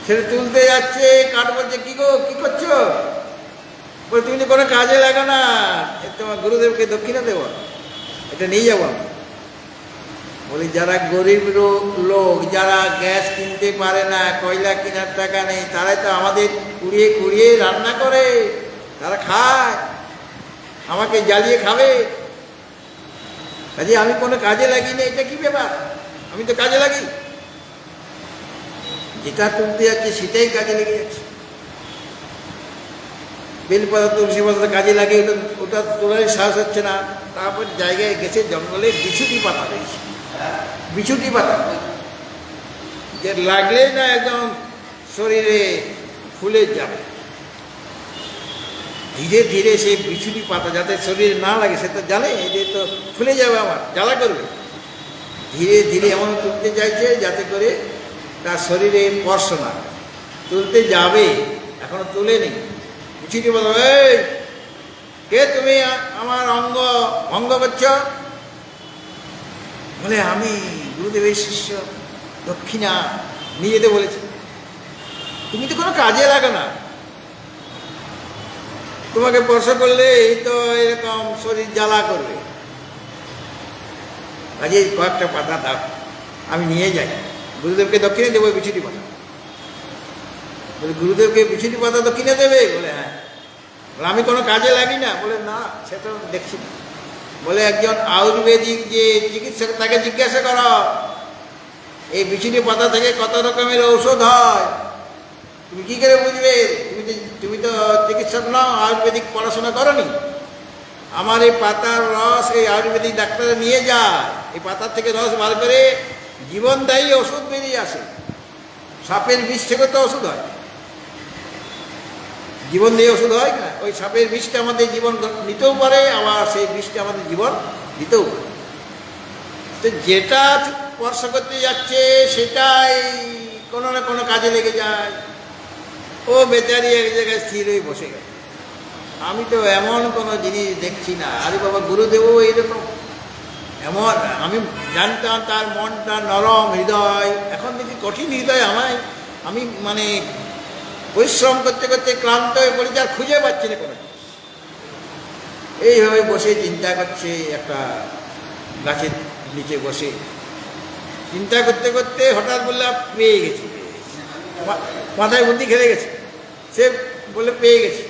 সেটা তুলতে যাচ্ছে, কাঠ বলছে কি গো কি করছো? বলে তুমি তো কোনো কাজে লাগো না, তোমার গুরুদেবকে দক্ষিণা দেবো, এটা নিয়ে যাবো আমি। বলি যারা গরিব লোক, যারা গ্যাস কিনতে পারে না, কয়লা কেনার টাকা নেই, তারাই তো আমাদের কুড়িয়ে কুড়িয়ে রান্না করে, তারা খায়, আমাকে জ্বালিয়ে খাবে। কাজে আমি কোনো কাজে লাগি না, এটা কি ব্যাপার? আমি তো কাজে লাগি, যেটা তুলতে যাচ্ছে সেটাই কাজে লেগে যাচ্ছে। বেলপাতা তুলসী পাতা কাজে লাগে, ওটা তোলার সাহস হচ্ছে না। তারপর জায়গায় গেছে, জঙ্গলে বিছুটি পাতা রয়েছে, বিছুটি পাতা যে লাগলেই না একদম শরীরে ফুলে যাবে। ধীরে ধীরে সেই বিছুটি পাতা যাতে শরীরে না লাগে, সে তো জানে যে তো ফুলে যাবে, আমার জ্বালা করবে। ধীরে ধীরে এমন তুলতে চাইছে যাতে করে তার শরীরে স্পর্শ না, তুলতে যাবে, এখনো তুলে নেই। বিছুটি পাতা, এই কে তুমি আমার অঙ্গ ভঙ্গ করছ? বলে আমি গুরুদেবের শিষ্য, দক্ষিণা নিয়ে যেতে বলেছি। তুমি তো কোনো কাজে লাগে না, তোমাকে স্পর্শ করলে এই তো এরকম শরীর জ্বালা করবে, কাজে কয়েকটা পাতা দাও, আমি নিয়ে যাই, গুরুদেবকে দক্ষিণে দেবো বিছুটি পাতা। বলে গুরুদেবকে বিছুটি পাতা দক্ষিণে দেবে? বলে হ্যাঁ। বলে আমি কোনো কাজে লাগি না? বলে না, সে তো দেখছি না। বলে একজন আয়ুর্বেদিক যে চিকিৎসক, তাকে জিজ্ঞাসা করো এই বিছুটি পাতা থেকে কত রকমের ঔষধ হয়, তুমি কী করে বুঝবে? তুমি তো চিকিৎসক নাও, আয়ুর্বেদিক পড়াশোনা করনি। আমার এই পাতার রস এই আয়ুর্বেদিক ডাক্তারে নিয়ে যায়, এই পাতার থেকে রস বার করে জীবনদায়ী ওষুধ বেরিয়ে আসে। সাপের বিষ থেকে তো ওষুধ হয়, জীবনদায়ী ওষুধ হয় না? ওই সাপের বিষটা আমাদের জীবন নিতেও পারে, আবার সেই বিষটা আমাদের জীবন দিতেও পারে। তো যেটা স্পর্শ করতে যাচ্ছে সেটাই কোনো না কোনো কাজে লেগে যায়। ও বেচারি এক জায়গায় স্থির হয়ে বসে গেল। আমি তো এমন কোনো জিনিস দেখছি না। আরে বাবা, গুরুদেবও এইরকম, এমন আমি জানতাম তার মনটা নরম হৃদয়, এখন দেখি কঠিন হৃদয়। আমি মানে পরিশ্রম করতে করতে ক্লান্ত হয়ে পড়েছি, আর খুঁজে পাচ্ছি না কোনো। এইভাবে বসে চিন্তা করছে, একটা গাছের নিচে বসে চিন্তা করতে করতে হঠাৎ বললাম পেয়ে গেছি, মাথায় বুদ্ধি খেলে গেছে। সে বলে পেয়ে গেছি,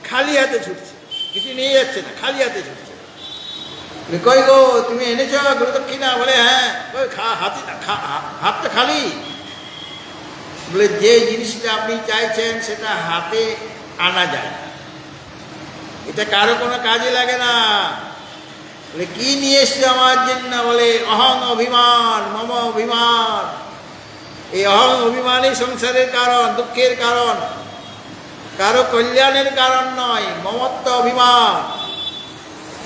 খালি হাতে ছুটছে, কিছু নিয়ে যাচ্ছে না, খালি হাতে ছুটছে। কই গো তুমি এনেছ গুরুদক্ষিণা? বলে হ্যাঁ। হাতটা খালি। বলে যে জিনিসটা আপনি চাইছেন সেটা হাতে আনা যায় না, এটা কারো কোনো কাজে লাগে না। বলে কি নিয়ে এসছে আমার জন্য? বলে অহং অভিমান, মম অভিমান। এই অহং অভিমানই সংসারের কারণ, দুঃখের কারণ, কারো কল্যাণের কারণ নয়। মমত্ব অভিমান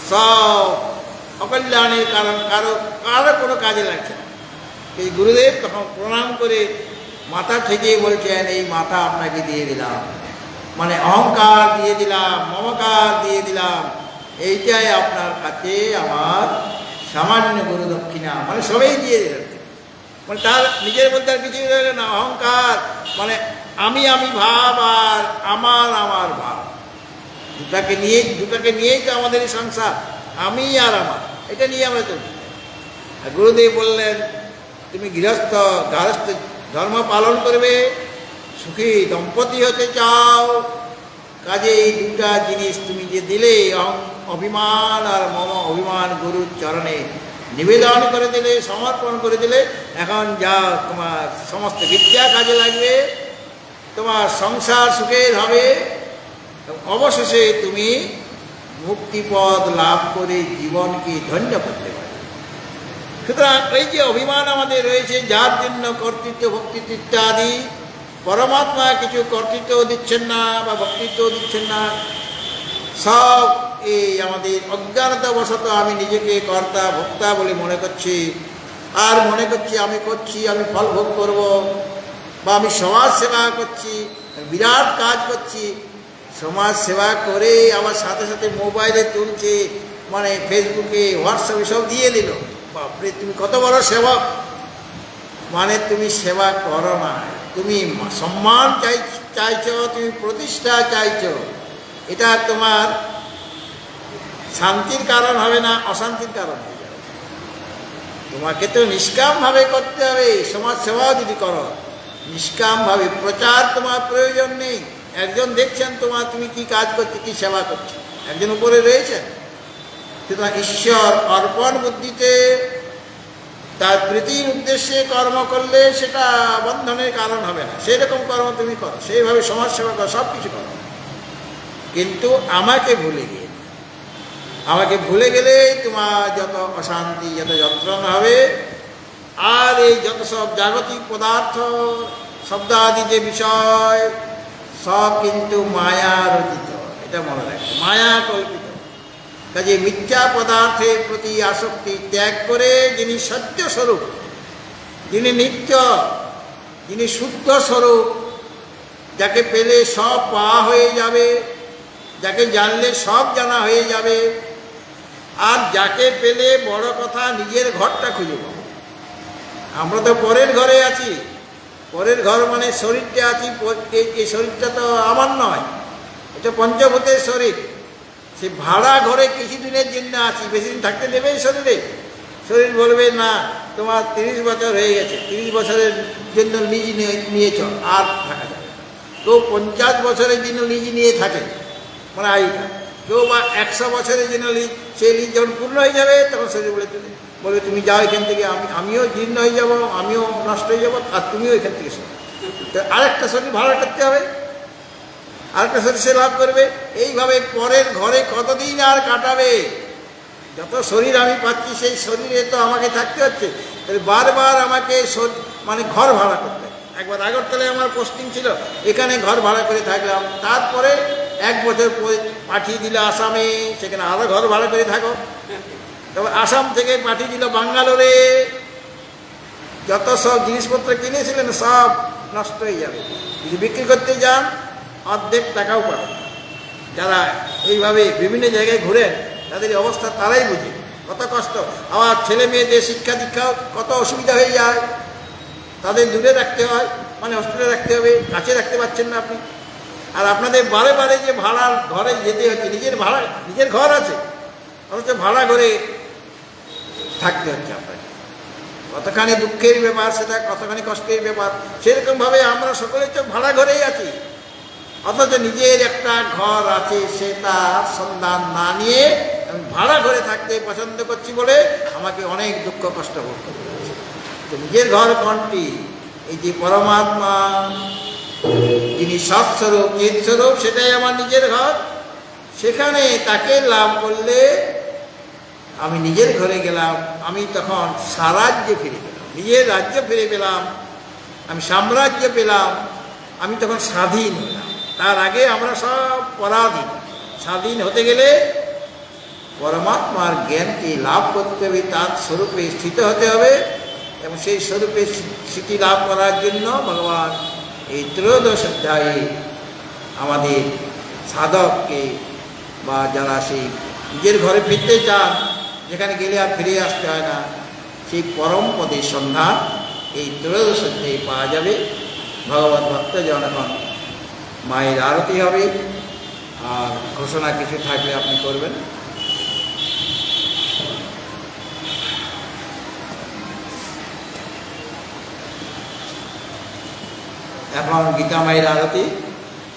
সব অকল্যাণের কারণ, কারো কোনো কাজে লাগছে না। এই গুরুদেব তখন প্রণাম করে মাথা থেকে বলছেন, এই মাথা আপনাকে দিয়ে দিলাম, মানে অহংকার দিয়ে দিলাম, মমকার দিয়ে দিলাম, এইটাই আপনার কাছে আমার সামান্য গুরু দক্ষিণা। মানে সবাই দিয়ে দিলেন, মানে তার নিজের মধ্যে আর কিছুই রইল না। অহংকার মানে আমি ভাব আর আমার ভাব, দুটাকে নিয়েই তো আমাদের এই সংসার, আমি আর আমার, এটা নিয়ে আমরা চলছি। আর গুরুদেব বললেন, তুমি গৃহস্থ ধর্ম পালন করবে, সুখী দম্পতি হতে চাও, কাজে এই দুটা জিনিস তুমি যে দিলে, অভিমান আর মম অভিমান, গুরুর চরণে নিবেদন করে দিলে, সমর্পণ করে দিলে, এখন যা তোমার সমস্ত বিদ্যা কাজে লাগবে, তোমার সংসার সুখের হবে, অবশেষে তুমি মুক্তিপদ লাভ করে জীবনকে ধন্য করতে পারবে। সুতরাং এই যে অভিমান আমাদের রয়েছে, যার জন্য কর্তৃত্ব ভক্তিত্ব ইত্যাদি, পরমাত্মা কিছু কর্তৃত্ব দিচ্ছেন না বা ভক্তিত্ব দিচ্ছেন না, সব এই আমাদের অজ্ঞানতাবশত আমি নিজেকে কর্তা ভোক্তা বলে মনে করছি, আর মনে করছি আমি করছি, আমি ফল ভোগ করব, বা আমি সমাজ সেবা করছি, বিরাট কাজ করছি। সমাজ সেবা করে আবার সাথে সাথে মোবাইলে তুলছে, মানে ফেসবুকে হোয়াটসঅ্যাপে সব দিয়ে দিল। বাপরে, তুমি কত বড় সেবক! মানে তুমি সেবা করো না, তুমি সম্মান চাইছো, তুমি প্রতিষ্ঠা চাইছো। এটা তোমার শান্তির কারণ হবে না, অশান্তির কারণ হয়ে যাবে। তোমাকে তো নিষ্কামভাবে করতে হবে। সমাজ সেবাও যদি করো নিষ্কামভাবে, প্রচার তোমার প্রয়োজন নেই। একজন দেখছেন তুমি কি কাজ করছো, কি সেবা করছো, একজন উপরে রয়েছেন। সুতরাং ঈশ্বর অর্পণ বুদ্ধিতে তার প্রীতির উদ্দেশ্যে কর্ম করলে সেটা বন্ধনের কারণ হবে না। সেই রকম কর্ম তুমি করো, সেইভাবে সমাজ সেবা করো, সব কিছু করো, কিন্তু আমাকে ভুলে গেলে তোমার যত অশান্তি, যত যন্ত্রণা হবে। আর এই যত সব জাগতিক পদার্থ, শব্দাদি যে বিষয়, সব কিন্তু মায়া রচিত। এটা মনে রাখবে, মায়া কল্পিত। কাজে মিথ্যা পদার্থের প্রতি আসক্তি ত্যাগ করে যিনি সত্য স্বরূপ, যিনি নিত্য, যিনি শুদ্ধ স্বরূপ, যাকে পেলে সব পাওয়া হয়ে যাবে, যাকে জানলে সব জানা হয়ে যাবে, আর যাকে পেলে বড় কথা নিজের ঘরটা খুঁজে পাবো। আমরা তো পরের ঘরে আছি। পরের ঘর মানে শরীরটা আছি, এই শরীরটা তো আমার নয়, এটা পঞ্চভূতের শরীর। সে ভাড়া ঘরে কিছুদিনের জন্য আছি, বেশি দিন থাকতে দেবে এই শরীরে? শরীর বলবে না, তোমার 30 বছর হয়ে গেছে, 30 বছরের জন্য লিজ নিয়েছ, আর থাকা যাবে। কেউ 50 বছরের জন্য লিজ নিয়ে থাকে, মানে আয়ুটা। কেউ বা 100 বছরের জন্য লিজ, সেই লিজ যখন পূর্ণ হয়ে যাবে তখন শরীর বলবে তুমি যাও এখান থেকে, আমিও জীর্ণ হয়ে যাব, আমিও নষ্ট হয়ে যাব, আর তুমিও এখান থেকে শোনো। আরেকটা শরীর ভাড়া করতে হবে, আরেকটা শরীর সে লাভ করবে। এইভাবে পরের ঘরে কতদিন আর কাটাবে? যত শরীর আমি পাচ্ছি সেই শরীরে তো আমাকে থাকতে হচ্ছে। তাহলে বারবার আমাকে মানে ঘর ভাড়া করতে। একবার আগরতলায় আমার পোস্টিং ছিল, এখানে ঘর ভাড়া করে থাকলাম। তারপরে 1 বছর পাঠিয়ে দিল আসামে, সেখানে আরও ঘর ভাড়া করে থাকো। তারপর আসাম থেকে পাঠিয়ে দিল ব্যাঙ্গালোরে। যত সব জিনিসপত্র কিনেছিলেন সব নষ্ট হয়ে যাবে। যদি বিক্রি করতে যান অর্ধেক টাকাও পাবেন। যারা এইভাবে বিভিন্ন জায়গায় ঘুরেন তাদের অবস্থা তারাই বুঝে কত কষ্ট। আবার ছেলে মেয়েদের শিক্ষা দীক্ষাও কত অসুবিধা হয়ে যায়, তাদের দূরে রাখতে হয়, মানে হোস্টেলে রাখতে হবে, কাছে রাখতে পারছেন না আপনি। আর আপনাদের বারে বারে যে ভাড়ার ঘরে যেতে হচ্ছে, নিজের ঘর আছে অথচ ভাড়া ঘরে থাকতে হচ্ছে আপনাকে। কতখানি দুঃখের ব্যাপার সেটা, কতখানি কষ্টের ব্যাপার। সেরকমভাবে আমরা সকলে তো ভাড়া ঘরেই আছি, অথচ নিজের একটা ঘর আছে সেটার সন্ধান না নিয়ে আমি ভাড়া ঘরে থাকতে পছন্দ করছি বলে আমাকে অনেক দুঃখ কষ্ট ভোগ করতে হচ্ছে। তো নিজের ঘর কোনটি? এই যে পরমাত্মা, যিনি সৎস্বরূপ, চিৎস্বরূপ, সেটাই আমার নিজের ঘর। সেখানে তাকে লাভ করলে আমি নিজের ঘরে গেলাম, আমি তখন স্বরাজ্যে ফিরে পেলাম, নিজের রাজ্যে ফিরে পেলাম, আমি সাম্রাজ্য পেলাম, আমি তখন স্বাধীন হলাম। তার আগে আমরা সব পরাধীন। স্বাধীন হতে গেলে পরমাত্মার জ্ঞানকে লাভ করতে হবে, তার স্বরূপে স্থিত হতে হবে। এবং সেই স্বরূপে স্থিতি লাভ করার জন্য ভগবান এই ত্রয়োদশ অধ্যায়ে আমাদের সাধককে, বা যারা সেই নিজের ঘরে ফিরতে চান, যেখানে গেলে আর ফিরে আসতে হয় না, সেই পরম পদের সন্ধান এই ত্রয়োদশ অধ্যায়ে পাওয়া যাবে। ভগবত ভক্তজন এখন মায়ের আরতি হবে, আর ঘোষণা কিছু থাকলে আপনি করবেন। এখন গীতা মায়ের আরতি।